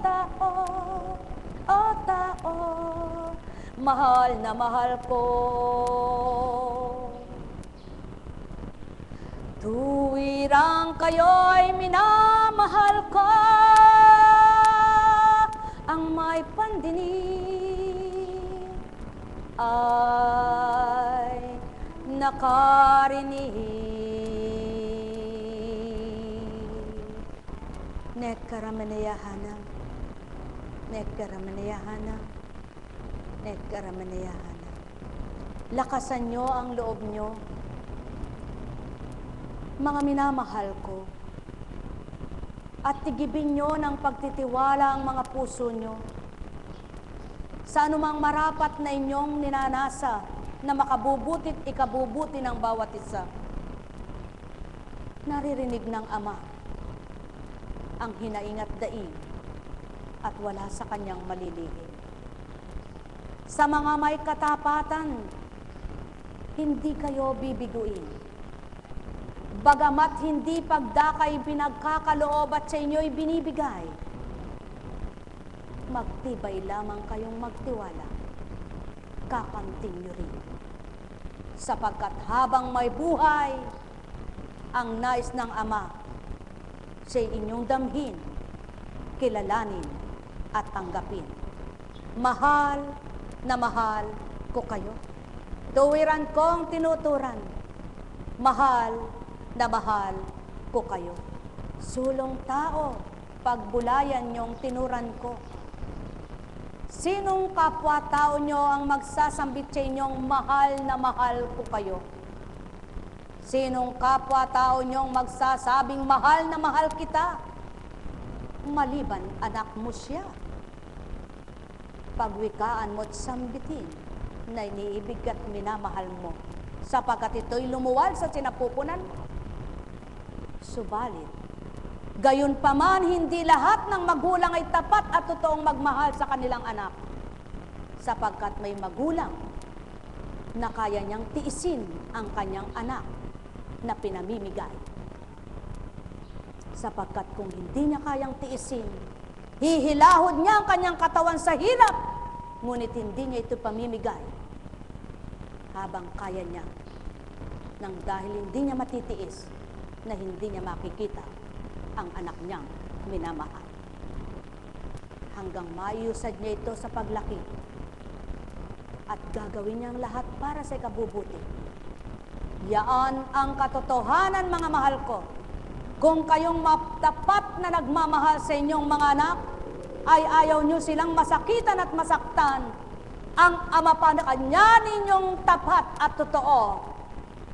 tao, mahal na mahal ko. Tuwirang kayo'y minamahal ko, ang may pandinig ay nakarinig. Nekkarameneyahanam, nekkarameneyahanam, nekkarameneyahanam. Lakasan nyo ang loob nyo, mga minamahal ko, at tigibin nyo ng pagtitiwala ang mga puso nyo sa anumang marapat na inyong ninanasa na makabubutit ikabubuti ng bawat isa. Naririnig ng Ama ang hinaing at daing at wala sa kanyang malilihim. Sa mga may katapatan, hindi kayo bibiguin. Bagamat hindi pagdakay pinagkakaloob at sa inyo'y binibigay, magtibay lamang kayong magtiwala, kakamting nyo rin. Sapagkat habang may buhay, ang nais ng Ama, siya'y inyong damhin, kilalanin at tanggapin. Mahal na mahal ko kayo. Tuwiran kong tinuturan, mahal na mahal ko kayo. Sulong tao, pagbulayan niyong tinuran ko. Sinong kapwa-tao nyo ang magsasambit sa inyong mahal na mahal ko kayo? Sinong kapwa-tao nyong magsasabing mahal na mahal kita? Maliban anak mo siya. Pagwikaan mo't sambitin na iniibig at minamahal mo, sapagkat ito'y lumuwal sa sinapupunan mo. Subalit, gayon paman hindi lahat ng magulang ay tapat at totoong magmahal sa kanilang anak, sapagkat may magulang na kaya niyang tiisin ang kanyang anak na pinamimigay. Sapagkat kung hindi niya kayang tiisin, hihilahod niya ang kanyang katawan sa hirap, ngunit hindi niya ito pamimigay habang kaya niya, nang dahil hindi niya matitiis na hindi niya makikita ang anak niyang minamahal. Hanggang maiusad niya ito sa paglaki at gagawin niyang lahat para sa ikabubuti. Yaan ang katotohanan, mga mahal ko. Kung kayong matapat na nagmamahal sa inyong mga anak, ay ayaw nyo silang masakitan at masaktan. Ang Ama pa na kanya ninyong tapat at totoo,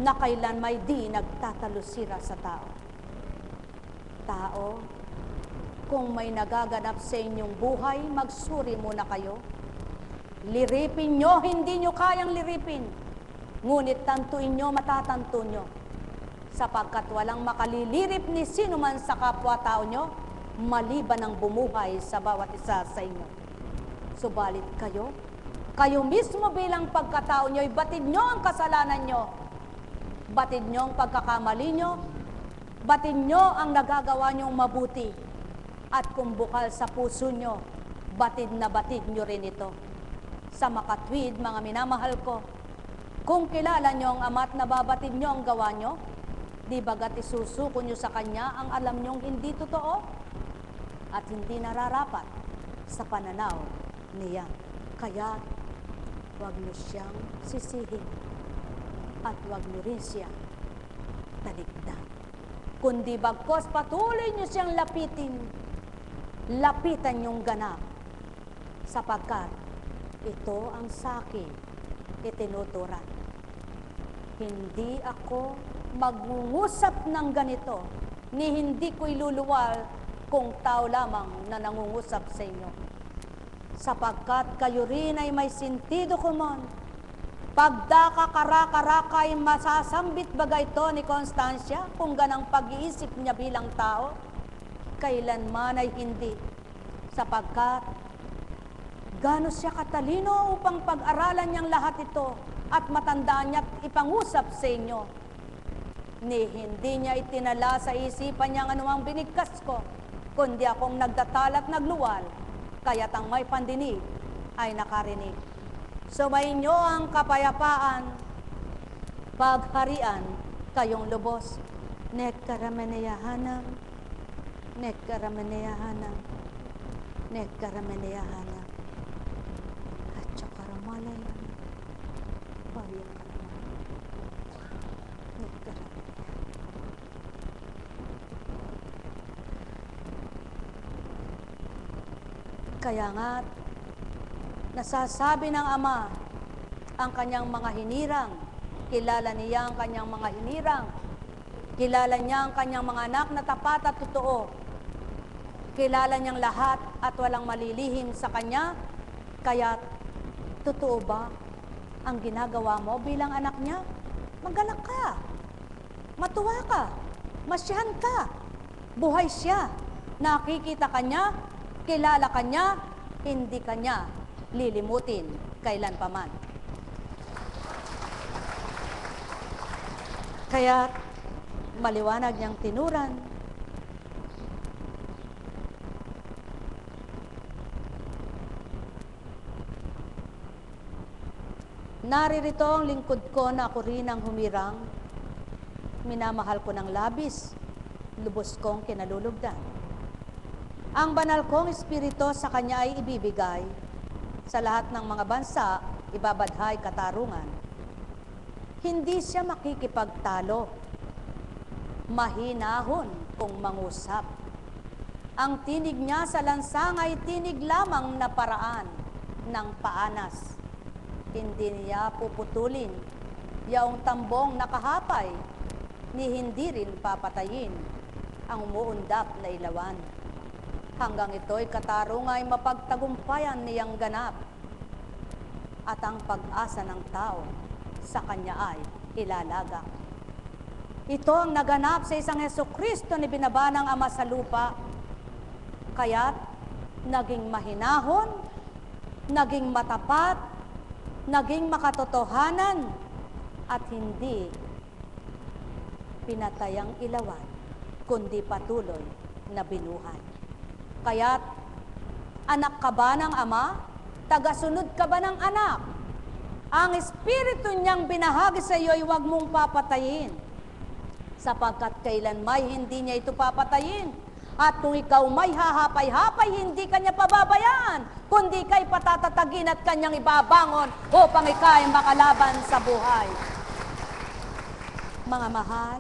na kailan may di nagtatalusira sa tao. Tao, kung may nagaganap sa inyong buhay, magsuri muna kayo. Liripin nyo, hindi nyo kayang liripin. Ngunit tantuin nyo, matatanto nyo. Sapagkat walang makalilirip ni sino man sa kapwa-tao nyo, maliban ang bumuhay sa bawat isa sa inyo. Subalit kayo mismo bilang pagkatao nyo, batid nyo ang kasalanan nyo. Batid nyo ang pagkakamali nyo. Batid nyo ang nagagawa nyong mabuti. At kung bukal sa puso nyo, batid na batid nyo rin ito. Sa makatwid, mga minamahal ko, kung kilala nyo ang Ama at nababatid nyo ang gawa nyo, di bagat isusuko nyo sa Kanya ang alam nyong hindi totoo at hindi nararapat sa pananaw niya. Kaya, huwag nyo siyang sisihin at huwag nyo rin siya talikdan. Kundi bagkos patuloy nyo siyang lapitan nyong ganap, sapagkat ito ang sakin itinuturan. Hindi ako magungusap ng ganito, ni hindi ko iluluwal kung tao lamang na nangungusap sa inyo. Sapagkat kayo rin ay may sentido kumon. Pagdaka karakarakay masasambit baga ito ni Constancia kung ganang pag-iisip niya bilang tao? Kailanman ay hindi. Sapagkat gaano siya katalino upang pag-aralan niyang lahat ito at matandaan niya at ipangusap sa inyo. Ni hindi niya itinala sa isipan niyang anumang binigkas ko, kundi akong nagdatal at nagluwal, kaya't ang may pandinig ay nakarinig. Sumainyo ang kapayapaan, pagharian kayong lubos. Nekkarameneyahanam, nekkarameneyahanam, nekkarameneyahanam. At tsakaramalay, bayan ka naman. Kaya nga, nasasabi ng Ama ang kanyang mga hinirang, kilala niya ang kanyang mga hinirang, kilala niya ang kanyang mga anak na tapat at totoo, kilala niyang lahat at walang malilihim sa kanya, kaya Totoo ba ang ginagawa mo bilang anak niya? Magalak ka, matuwa ka, masyahan ka, buhay siya, nakikita ka niya, kilala ka niya, hindi ka niya lilimutin kailanpaman. Kaya maliwanag niyang tinuran, naririto ang lingkod ko na ako rin ang humirang, minamahal ko ng labis, lubos kong kinalulugdan. Ang banal kong espiritu sa kanya ay ibibigay, sa lahat ng mga bansa, ibabadhay katarungan. Hindi siya makikipagtalo, mahinahon kung mangusap. Ang tinig niya sa lansang ay tinig lamang na paraan ng paanas. Hindi niya puputulin yaong tambong nakahapay, ni hindi rin papatayin ang umuundap na ilawan. Hanggang ito'y katarungan ay mapagtagumpayan niyang ganap, at ang pag-asa ng tao sa kanya ay ilalaga. Ito ang naganap sa isang Hesukristo ni binaba ng Ama sa lupa. Kaya't naging mahinahon, naging matapat, naging makatotohanan, at hindi pinatayang ilawan, kundi patuloy na binuhay. Kaya't anak ka ba ng Ama? Tagasunod ka ba ng anak? Ang Espiritu niyang binahagi sa iyo ay huwag mong papatayin, sapagkat kailanmay hindi niya ito papatayin. At kung ikaw may hahapay-hapay, hindi kanya pababayaan, kundi kay patatatagin at kanyang ibabangon upang ikay makalaban sa buhay. Mga mahal,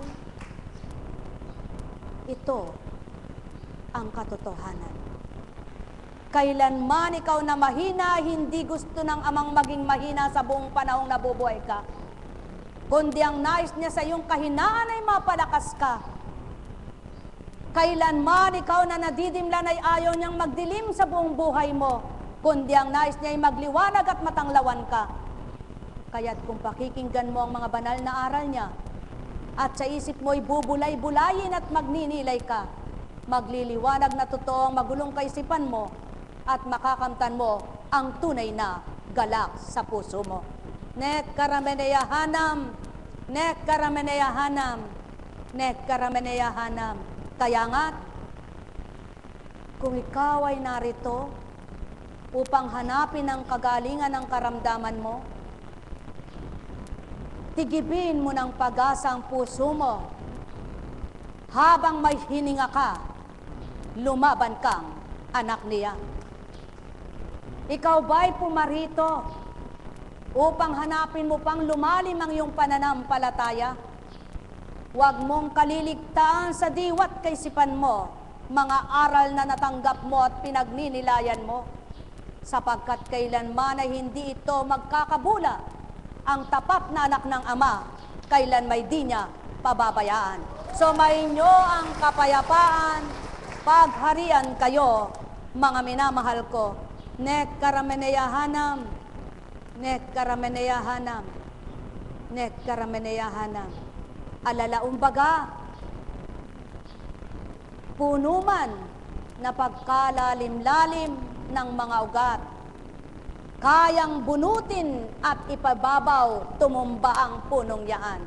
ito ang katotohanan. Kailanman ikaw na mahina, hindi gusto ng Amang maging mahina sa buong panahong nabubuhay ka, kundi ang nais niya sa iyong kahinaan ay mapalakas ka. Kailanman ikaw na nadidimlan ay ayaw niyang magdilim sa buong buhay mo, kundi ang nais niya ay magliwanag at matanglawan ka. Kaya't kung pakikinggan mo ang mga banal na aral niya, at sa isip mo'y bubulay-bulayin at magninilay ka, magliliwanag na totoong magulong kaisipan mo, at makakamtan mo ang tunay na galak sa puso mo. Nek karameneyahanam, nek karameneyahanam, nek karameneyahanam. Kaya nga, kung ikaw ay narito upang hanapin ang kagalingan ng karamdaman mo, tigibin mo ng pag-asa ang puso mo. Habang may hininga ka, lumaban kang anak niya. Ikaw ba'y pumarito upang hanapin mo pang lumalim ang iyong pananampalataya? Huwag mong kaliligtaan sa diwat kaisipan mo mga aral na natanggap mo at pinagninilayan mo, sapagkat kailanman ay hindi ito magkakabula. Ang tapat na anak ng Ama, kailan may di niya pababayaan. Sumainyo ang kapayapaan, pagharian kayo, mga minamahal ko. Nek karameneyahanam, nek karameneyahanam, nek karameneyahanam. Alalaumbaga, puno man na pagkalalim-lalim ng mga ugat, kayang bunutin at ipababaw, tumumba ang punong yaan.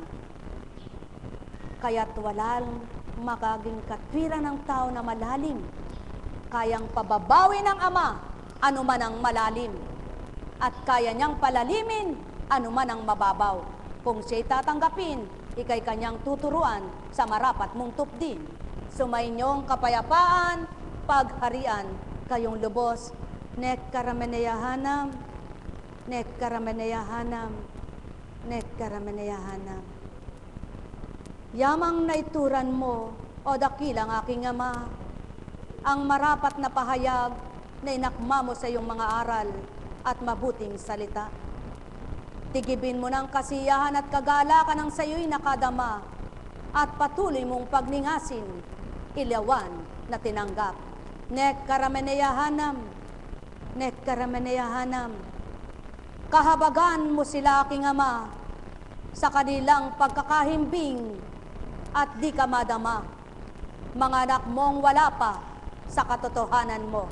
Kaya't walang magaging katwiran ng tao na malalim, kayang pababawin ng Ama anuman ang malalim, at kaya niyang palalimin anuman ang mababaw. Kung siya'y tatanggapin, ikay kanyang tuturuan sa marapat mong tupdin. Sumainyong kapayapaan, pagharian kayong lubos. Nek karameneyahanam, nek karameneyahanam, nek karameneyahanam. Yamang naituran mo, o dakilang aking Ama, ang marapat na pahayag na inakma mo sa iyong mga aral at mabuting salita. Tigibin mo ng kasiyahan at kagalakan ng sayo'y nakadama, at patuloy mong pagningasin, ilawan na tinanggap. Nek karameneyahanam, nek karameneyahanam, Kahabagan mo sila, aking Ama, sa kanilang pagkakahimbing at di ka madama. Mga anak mong wala pa sa katotohanan mo.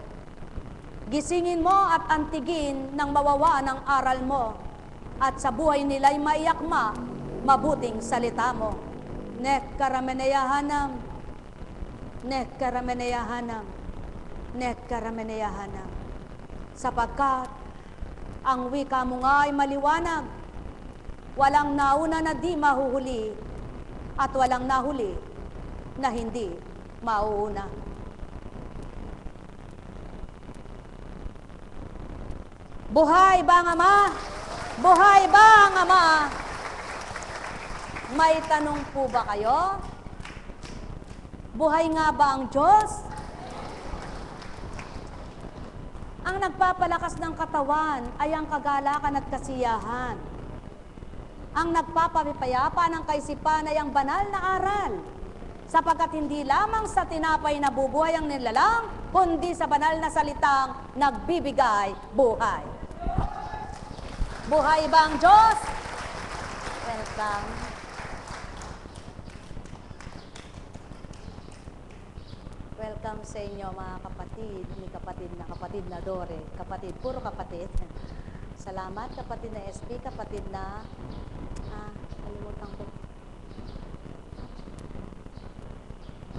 Gisingin mo at antigin ng mawawa ng aral mo at sa buhay nila'y maiyakma mabuting salita mo. Nek karameneyahanam, nek karameneyahanam, nek karameneyahanam. Sapagkat ang wika mo nga ay maliwanag, walang nauna na di mahuhuli at walang nahuli na hindi mauuna. Buhay ba ang Ama? Buhay ba ang Ama? May tanong po ba kayo? Buhay nga ba ang Diyos? Ang nagpapalakas ng katawan ay ang kagalakan at kasiyahan. Ang nagpapapayapa ng kaisipan ay ang banal na aral, sapagkat hindi lamang sa tinapay na bubuhay ang nilalang, kundi sa banal na salitang nagbibigay buhay. Buhay ba ang Diyos? Welcome. Welcome sa inyo mga kapatid, ni kapatid na Dore, kapatid, puro kapatid. Salamat kapatid na SP, kapatid na, kalimutan ko.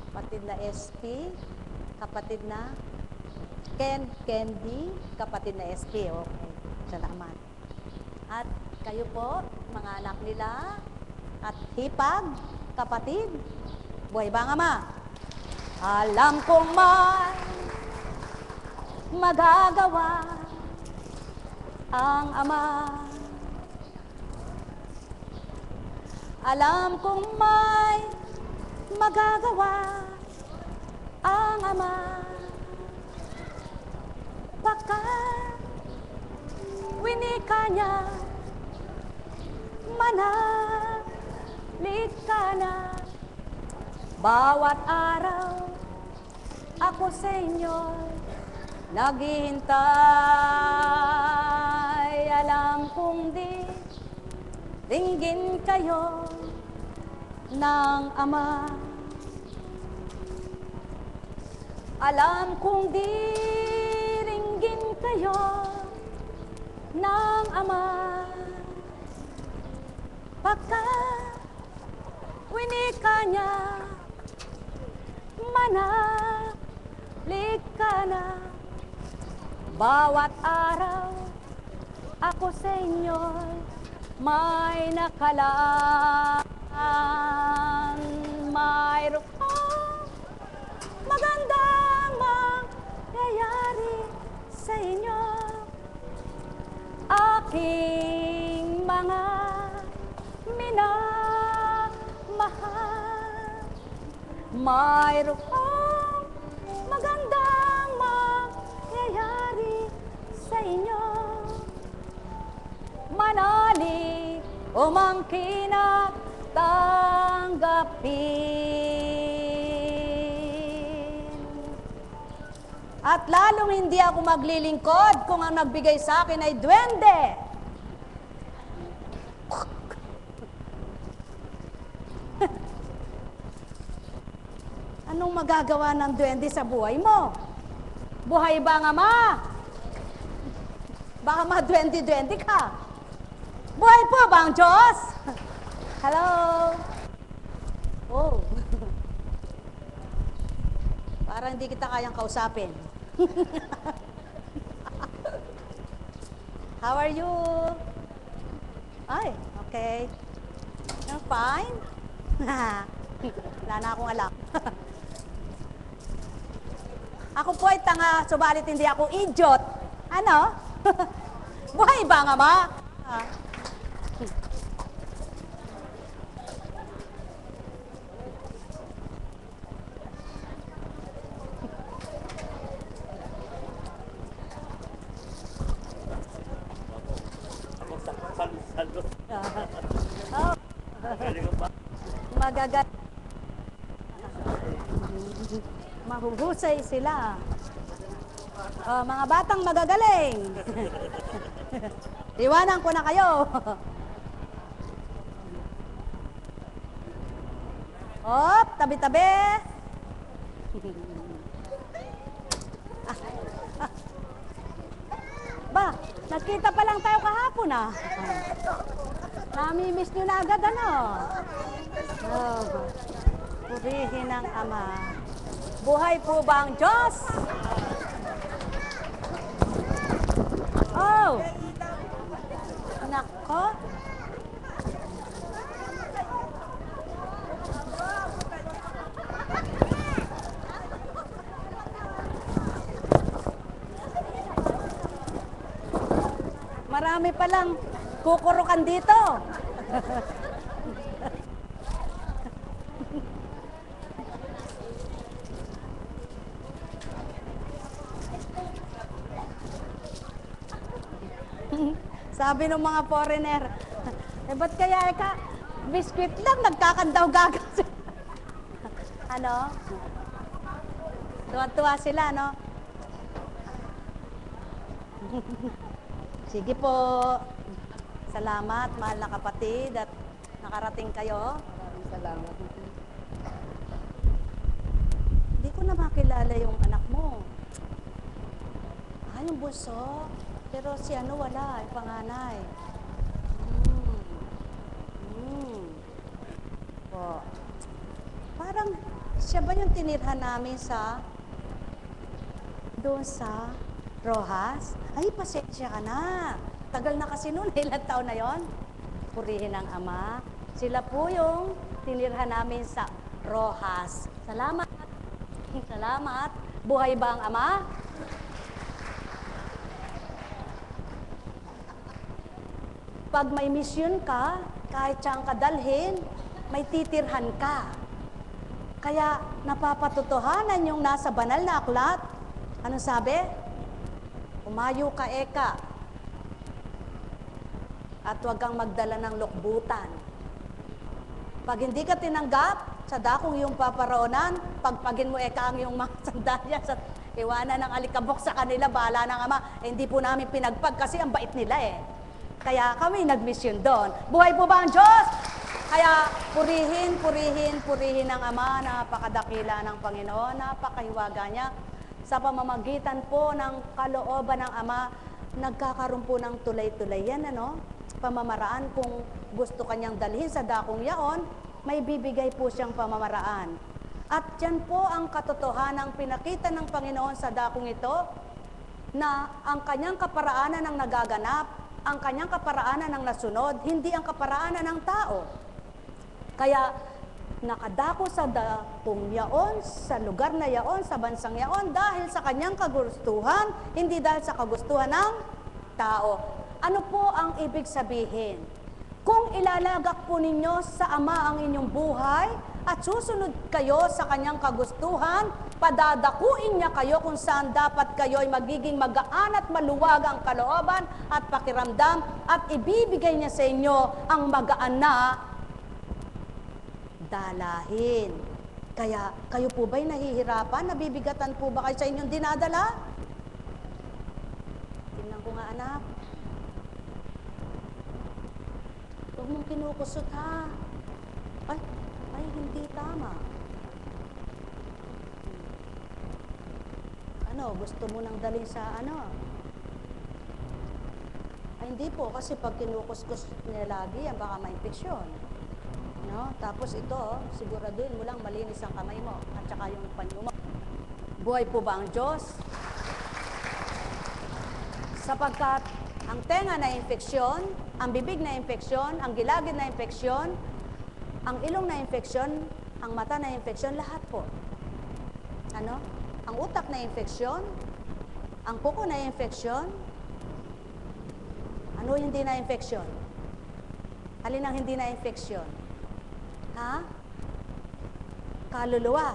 Kapatid na SP, kapatid na Candy, kapatid na SP, okay. Salamat. At kayo po, mga anak nila, at hipag, kapatid, buhay ba ang Ama? Alam kong may magagawa ang Ama. Alam kong may magagawa ang Ama. Pagkat winika niya, manalig ka na. Bawat araw, ako sa inyo naghihintay. Alam kong di ringgin kayo ng Ama. Alam kong di ringgin kayo ng Ama. Pagkat winika niya, manalig ka na. Bawat araw, ako sa inyo may nakalaan. Mayroong magandang mangyayari sa inyo, aking mga minamahal. Mayroong magandang mangyayari sa inyo, manalig o mangkina tanggapin. At lalong hindi ako maglilingkod kung ang nagbigay sa akin ay duwende. Anong magagawa ng duwende sa buhay mo? Buhay ba ang Ama? Baka ma-duwende-duwende ka. Buhay po ba ang Diyos? Hello? Oh. Parang hindi kita kayang kausapin. How are you? Ay, okay. You're fine? Wala na akong alam. Ako po ay tanga, subalit hindi ako idiot. Ano? Buhay ba ang Ama? Oh. Magagat. Mahuhusay sila. Oh, mga batang magagaling. Iwanan ko na kayo. Hop, tabi-tabi. Ba, nagkita pa lang tayo kahapon ah. Nami-miss nyo na agad ano. Oh, purihin ng Ama. Buhay po ba ang Diyos? Oh! Nako! Marami palang kukurukan dito. Sabi ng mga foreigner, ba't kaya biscuit lang, nagkakandaw-gagas. Ano? Tuwa-tuwa sila, no? Sige po. Salamat, mahal na kapatid, at nakarating kayo. Maraming salamat. Hindi ko na makilala yung anak mo. Yung bunso. Pero si ano wala, yung panganay. Po. Parang siya ba yung tinirhan namin doon sa Rojas? Ay, pasensya ka na. Tagal na kasi noon, ilang taon na yon. Purihin ng Ama. Sila po yung tinirhan namin sa Rojas. Salamat. Salamat. Buhay ba ang Ama? Pag may misyon ka, kahit siyang kadalhin, may titirhan ka. Kaya napapatotohanan yung nasa banal na aklat. Ano sabi? Umayo ka eka. At huwag kang magdala ng lukbutan. Pag hindi ka tinanggap sa dakong iyong paparoonan, pagpagin mo eka ang iyong mga sandalyas at iwanan ng alikabok sa kanila, bahala ng Ama. Hindi po namin pinagpag kasi ang bait nila eh. Kaya kami nagmisyon doon. Buhay po ba ang Diyos? Kaya purihin ng Ama, napakadakila ng Panginoon, napakahiwaga niya. Sa pamamagitan po ng kalooban ng Ama, nagkakaroon po ng tulay-tulay yan, ano? Pamamaraan kung gusto kanyang dalhin sa dakong yaon, may bibigay po siyang pamamaraan. At yan po ang katotohanan pinakita ng Panginoon sa dakong ito, na ang kanyang kaparaanan ang nagaganap, ang kanyang kaparaanan ang nasunod, hindi ang kaparaanan ng tao. Kaya nakadako sa dakong yaon, sa lugar na yaon, sa bansang yaon, dahil sa kanyang kagustuhan, hindi dahil sa kagustuhan ng tao. Ano po ang ibig sabihin? Kung ilalagak po ninyo sa Ama ang inyong buhay at susunod kayo sa kanyang kagustuhan, padadakuin niya kayo kung saan dapat kayo'y magiging magaan at maluwag ang kalooban at pakiramdam at ibibigay niya sa inyo ang magaan na dalahin. Kaya kayo po ba'y nahihirapan? Nabibigatan po ba kayo sa inyong dinadala? Tingnan ko nga anak. Huwag mong kinukusot ha. Ay, hindi tama. Ano, gusto mo nang dalhin sa ano? Ay, hindi po, kasi pag kinukuskus niya lagi, yan baka ma-infeksyon. No? Tapos ito, siguraduhin mo lang malinis ang kamay mo at saka yung panyo mo. Buhay po ba ang Diyos? Sapagkat ang tenga na infeksyon, ang bibig na infeksyon, ang gilagid na infeksyon, ang ilong na infeksyon, ang mata na infeksyon, lahat po. Ano? Ang utak na infeksyon, ang kuko na infeksyon, ano hindi na infeksyon? Alin ang hindi na infeksyon? Ha? Kaluluwa.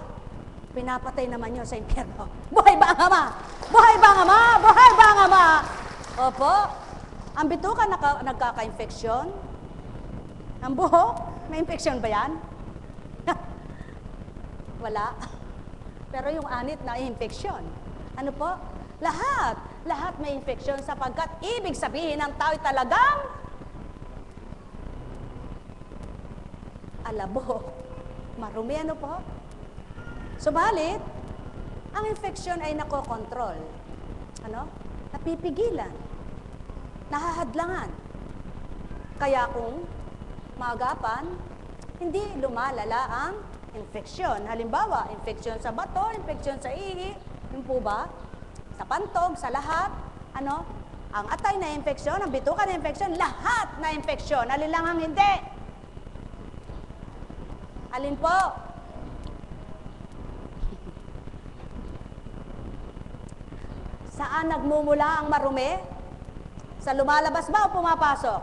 Pinapatay naman yun sa impyerno. Buhay ba ang Ama? Buhay ba ang Ama? Buhay ba ang Ama? Opo. Ang bituka nagkaka-infeksyon. Ang buhok, may infeksyon ba yan? Wala. Pero yung anit na infeksyon. Ano po? Lahat. lahat may infeksyon sapagkat ibig sabihin ng tao'y talagang alabo. Marumi, ano po? Subalit, ang infeksyon ay nakokontrol. Ano? Napipigilan. Nahahadlangan. Kaya kung maagapan, hindi lumalala ang infeksyon. Halimbawa, infeksyon sa bato, infeksyon sa ihi, yun po ba? Sa pantog, sa lahat, ano? Ang atay na infeksyon, ang bituka na infeksyon, lahat na infeksyon. Alin lang ang hindi? Alin po? Saan nagmumula ang marumi? Sa lumalabas ba o pumapasok?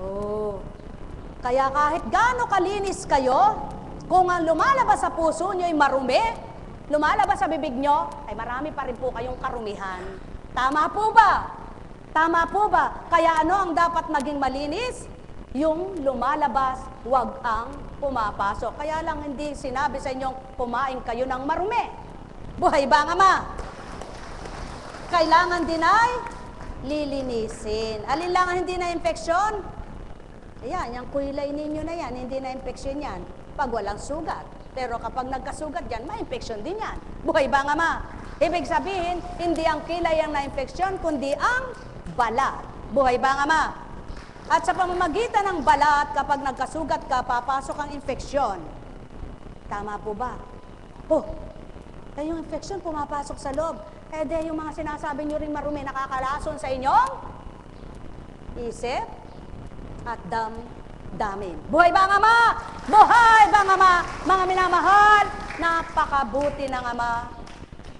Oh. Kaya kahit gaano kalinis kayo, kung ang lumalabas sa puso nyo ay marumi, lumalabas sa bibig nyo, ay marami pa rin po kayong karumihan. Tama po ba? Tama po ba? Kaya ano ang dapat maging malinis? Yung lumalabas, wag ang pumapasok. Kaya lang hindi sinabi sa inyong kumain kayo ng marumi. Buhay ba ang Ama? Kailangan din ay lilinisin. Alin lang ang hindi na infeksyon? Ayan, yung kuylay ninyo na yan, hindi na infeksyon yan. Pag walang sugat. Pero kapag nagkasugat yan, may infeksyon din yan. Buhay ba ang Ama? Ibig sabihin, hindi ang kilay ang na-infeksyon, kundi ang balat. Buhay ba ang Ama? At sa pamamagitan ng balat, kapag nagkasugat ka, papasok ang infeksyon. Tama po ba? Oh, kaya yung infeksyon pumapasok sa loob. Eh di yung mga sinasabi nyo rin marumi nakakalason sa inyong isip at damdamin. Buhay ba ang Ama? Buhay ba ang Ama? Mga minamahal, napakabuti ng Ama.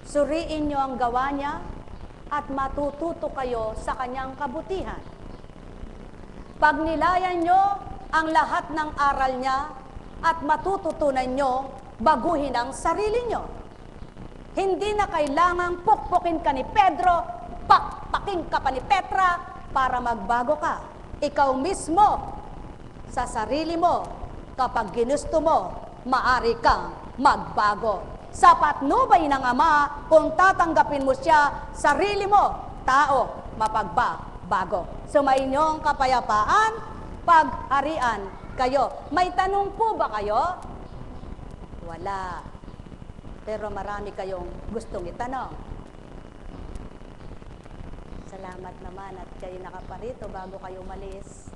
Suriin nyo ang gawa niya at matututo kayo sa kanyang kabutihan. Pagnilayan nyo ang lahat ng aral niya at matututunan nyo baguhin ang sarili nyo. Hindi na kailangang pukpukin ka ni Pedro, pakpaking ka pa ni Petra para magbago ka. Ikaw mismo, sa sarili mo, kapag ginusto mo, maari kang magbago. Sapatnubay ng Ama kung tatanggapin mo siya, sarili mo, tao, mapagbago. Sumainyo ang kapayapaan, pagharian kayo. May tanong po ba kayo? Wala. Pero marami kayong gustong itanong. Salamat naman at kayo nakaparito bago kayo umalis.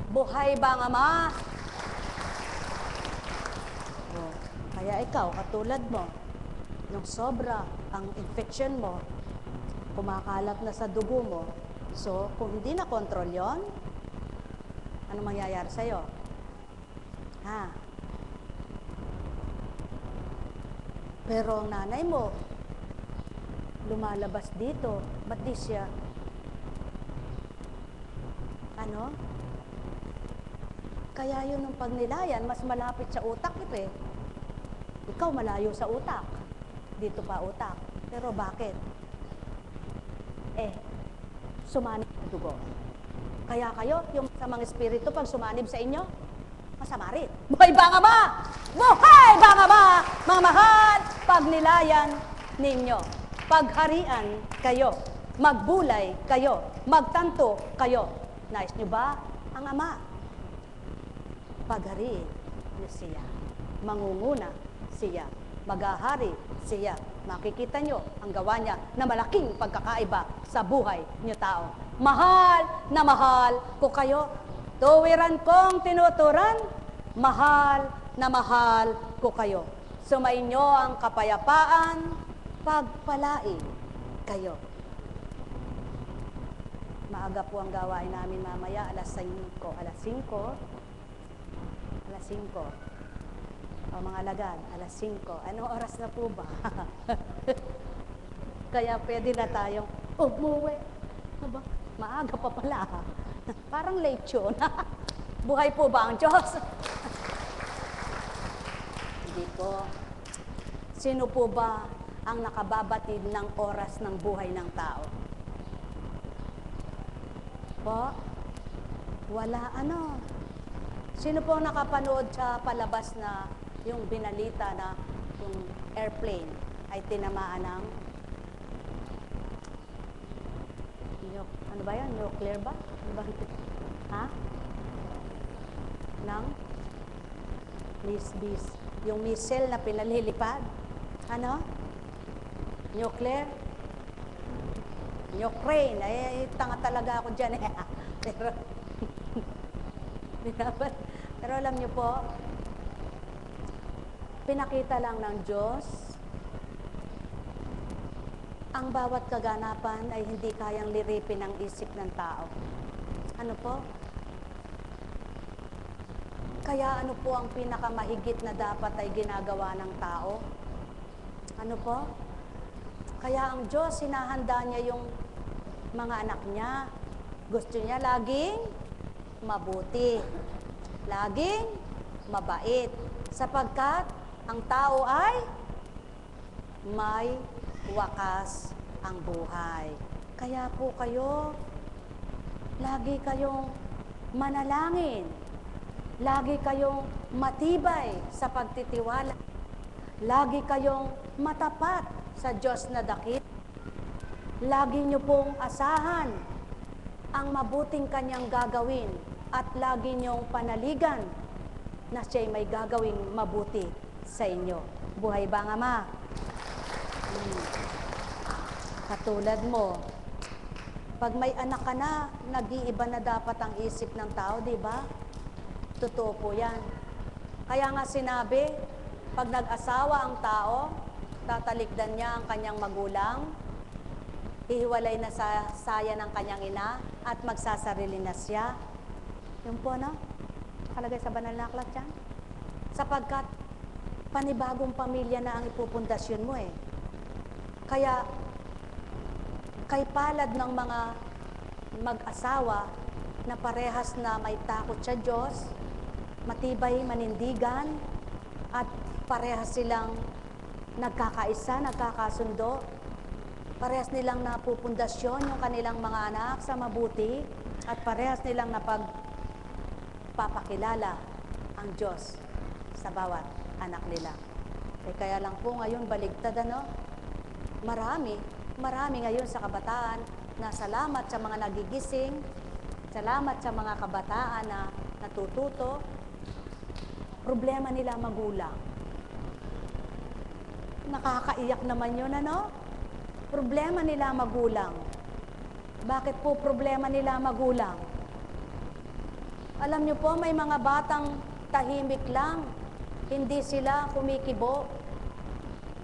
Buhay ba ang Ama? Oh, kaya ikaw, katulad mo, yung sobra ang infection mo, kumakalat na sa dugo mo. So, kung hindi na kontrol yon, ano mangyayari sa'yo? Ha? Pero ang nanay mo, lumalabas dito, ba't di siya? Ano? Kaya yun ng pagnilayan, mas malapit sa utak ito eh. Ikaw malayo sa utak. Dito pa utak. Pero bakit? Sumanib ang dugo. Kaya kayo, yung sa mga espiritu, pag sumanib sa inyo, masama rin. Buhay ba ang Ama? Buhay ba ang Ama? Mga mahal, pagnilayan ninyo. Pagharian kayo. Magbulay kayo. Magtanto kayo. Nais nyo ba ang Ama? Paghariin niyo siya. Mangunguna siya. Maghahari siya. Makikita nyo ang gawa niya na malaking pagkakaiba sa buhay niyo tao. Mahal na mahal ko kayo. Tuwiran kong tinuturan, mahal na mahal ko kayo. Sumainyo ang kapayapaan, pagpalain kayo. Maaga po ang gawain namin mamaya, alas 5. Alas 5. O mga alagad, alas 5. Anong oras na po ba? Kaya pwede na tayong umuwi. Aba, Maaga pa pala. Parang late yun. Buhay po ba ang Diyos? Hindi po. Sino po ba ang nakababatid ng oras ng buhay ng tao? Po? Wala ano. Sino po ang nakapanood sa palabas na yung binalita na yung airplane ay tinamaan ng ano ba yan? Nuclear ba? Ano ba? Ha? Nang? Yung missile na pinalilipad? Ano? Nuclear? Ukraine. Ay, tanga talaga ako dyan eh. Pero alam niyo po, pinakita lang ng Diyos ang bawat kaganapan ay hindi kayang liripin ng isip ng tao. Ano po? Kaya ano po ang pinakamahigit na dapat ay ginagawa ng tao? Ano po? Kaya ang Diyos, hinahanda niya yung mga anak niya. Gusto niya laging mabuti. Laging mabait. Sapagkat ang tao ay may wakas ang buhay. Kaya po kayo, lagi kayong manalangin. Lagi kayong matibay sa pagtitiwala. Lagi kayong matapat sa Diyos na dakip. Lagi niyo pong asahan ang mabuting kanyang gagawin at lagi niyong panaligan na siya'y may gagawing mabuti sa inyo. Buhay ba ang Ama? Katulad mo, pag may anak ka na, nag-iiba na dapat ang isip ng tao, di ba? Totoo po yan. Kaya nga sinabi, pag nag-asawa ang tao, tatalikdan niya ang kanyang magulang, hihiwalay na sa saya ng kanyang ina, at magsasarili na siya. Yun po, no? Nakalagay sa banal na aklat yan. Sapagkat, panibagong pamilya na ang ipupundasyon mo eh. Kaya, kay palad ng mga mag-asawa na parehas na may takot sa Diyos, matibay, manindigan, at parehas silang nagkakaisa, nagkakasundo, parehas nilang napupundasyon yung kanilang mga anak sa mabuti, at parehas nilang napagpapakilala ang Diyos sa bawat anak nila. Kaya lang po ngayon baligtad, ano? Marami ngayon sa kabataan na salamat sa mga nagigising, salamat sa mga kabataan na natututo, problema nila magulang. Nakakaiyak naman yun, ano? Problema nila magulang. Bakit po problema nila magulang? Alam niyo po, may mga batang tahimik lang, hindi sila kumikibo.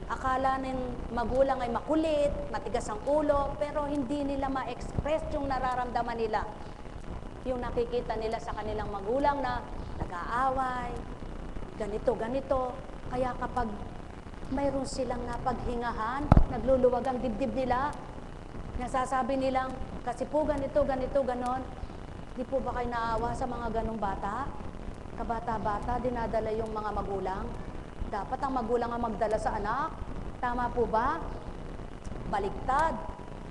Akala ng magulang ay makulit, matigas ang ulo, pero hindi nila ma-express yung nararamdaman nila. Yung nakikita nila sa kanilang magulang na nag-aaway, ganito. Kaya kapag mayroon silang napaghingahan, nagluluwag ang dibdib nila, nasasabi nilang, kasi po ganito, ganon. Di po ba kayo naawa sa mga ganong bata? Kabata-bata, dinadala yung mga magulang. Dapat ang magulang ang magdala sa anak. Tama po ba? Baliktad.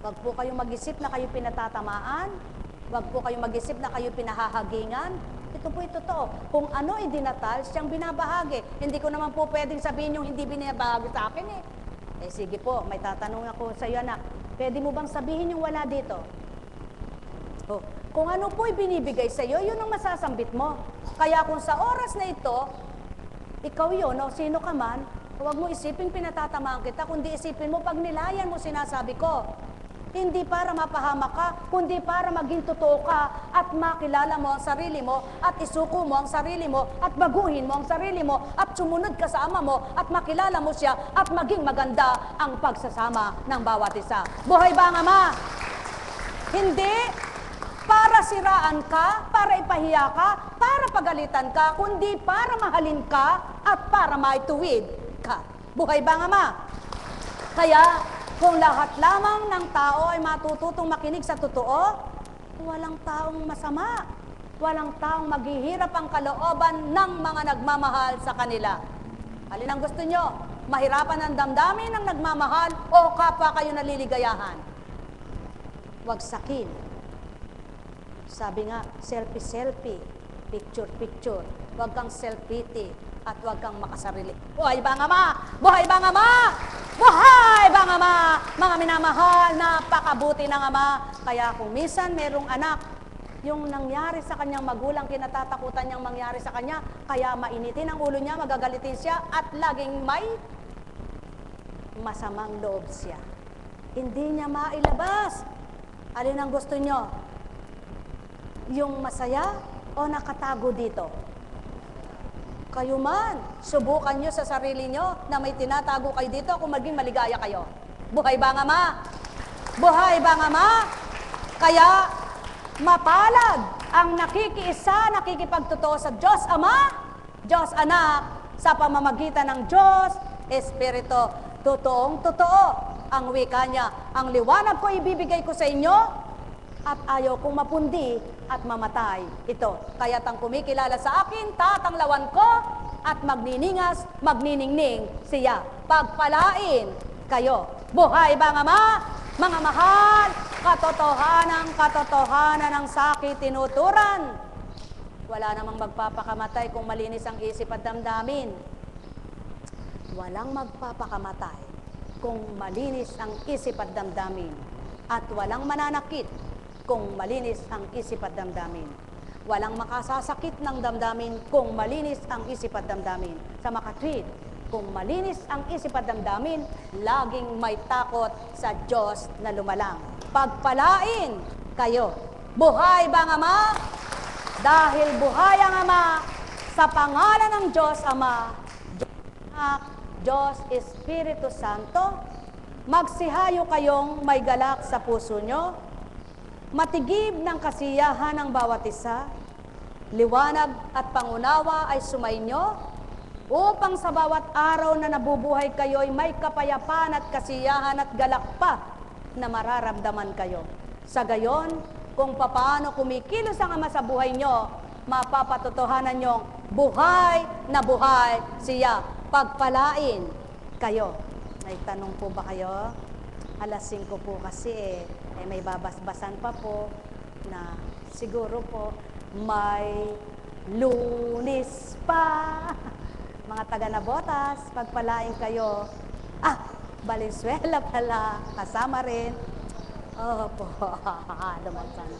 Huwag po kayong mag-isip na kayo pinatatamaan. Huwag po kayong mag-isip na kayo pinahahagingan. Ito po totoo. Kung ano ay dinatal, siyang binabahagi. Hindi ko naman po pwedeng sabihin yung hindi binabahagi sa akin eh. Eh sige po, may tatanong ako sa iyo, anak. Pwede mo bang sabihin yung wala dito? Oh, kung ano po ibinibigay sa iyo, yun ang masasambit mo. Kaya kung sa oras na ito, ikaw yun, o sino ka man, huwag mo isipin pinatatamaan kita, kundi isipin mo pag nilayan mo sinasabi ko. Hindi para mapahamak ka, kundi para maging totoo ka at makilala mo ang sarili mo at isuko mo ang sarili mo at baguhin mo ang sarili mo at sumunod ka sa ama mo at makilala mo siya at maging maganda ang pagsasama ng bawat isa. Buhay ba ang Ama? Hindi para siraan ka, para ipahiya ka, para pagalitan ka, kundi para mahalin ka at para maituwid ka. Buhay ba ang Ama? Kaya, kung lahat lamang ng tao ay matututong makinig sa totoo, Walang taong masama. Walang taong maghihirap ang kalooban ng mga nagmamahal sa kanila. Alin ang gusto nyo? Mahirapan ang damdamin ng nagmamahal o kapwa kayo naliligayahan? Wagsakin. Sabi nga, selfie-selfie, picture-picture. Huwag kang self-pity at huwag kang makasarili. Buhay bang Ama! Buhay bang Ama! Buhay bang Ama! Mga minamahal, napakabuti ng Ama. Kaya kung minsan merong anak, yung nangyari sa kanyang magulang, kinatatakutan niyang mangyari sa kanya, kaya mainitin ang ulo niya, magagalitin siya, at laging may masamang loob siya. Hindi niya mailabas. Alin ang gusto niyo? Yung masaya o nakatago dito? Kayo man, subukan niyo sa sarili niyo na may tinatago kayo dito kung maging maligaya kayo. Buhay bang Ama? Buhay bang Ama? Kaya, mapalad ang nakikiisa, nakikipagtotoo sa Diyos Ama, Diyos Anak, sa pamamagitan ng Diyos Espiritu. Totoong totoo ang wika niya. Ang liwanag ko ibibigay ko sa inyo at ayaw kong mapundi at mamatay. Ito, kaya't ang kumikilala sa akin, tatanglawan ko at magniningas, magniningning siya. Pagpalain kayo. Buhay bang Ama? Mga mahal, katotohanan ng sakit tinuturan. Wala namang magpapakamatay kung malinis ang isip at damdamin. Walang magpapakamatay kung malinis ang isip at damdamin. At walang mananakit kung malinis ang isip at damdamin. Walang makasasakit ng damdamin kung malinis ang isip at damdamin. Sa makatwid, kung malinis ang isip at damdamin, laging may takot sa Diyos na lumalang. Pagpalain kayo. Buhay bang Ama? Dahil buhay ang Ama, sa pangalan ng Diyos Ama, Diyos Espiritu Santo, magsihayo kayong may galak sa puso nyo, matigib ng kasiyahan ng bawat isa, liwanag at pangunawa ay sumainyo, upang sa bawat araw na nabubuhay kayo'y may kapayapaan at kasiyahan at galak pa na mararamdaman kayo. Sa gayon, kung papaano kumikilos ang Ama sa buhay nyo, mapapatotohanan nyong buhay na buhay siya. Pagpalain kayo. May tanong po ba kayo? Alas 5 po kasi may babasbasan pa po na siguro po may Lunes pa. Mga taga Nabotas, pagpalain kayo. Valenzuela pala, kasama rin. Opo, dumasan.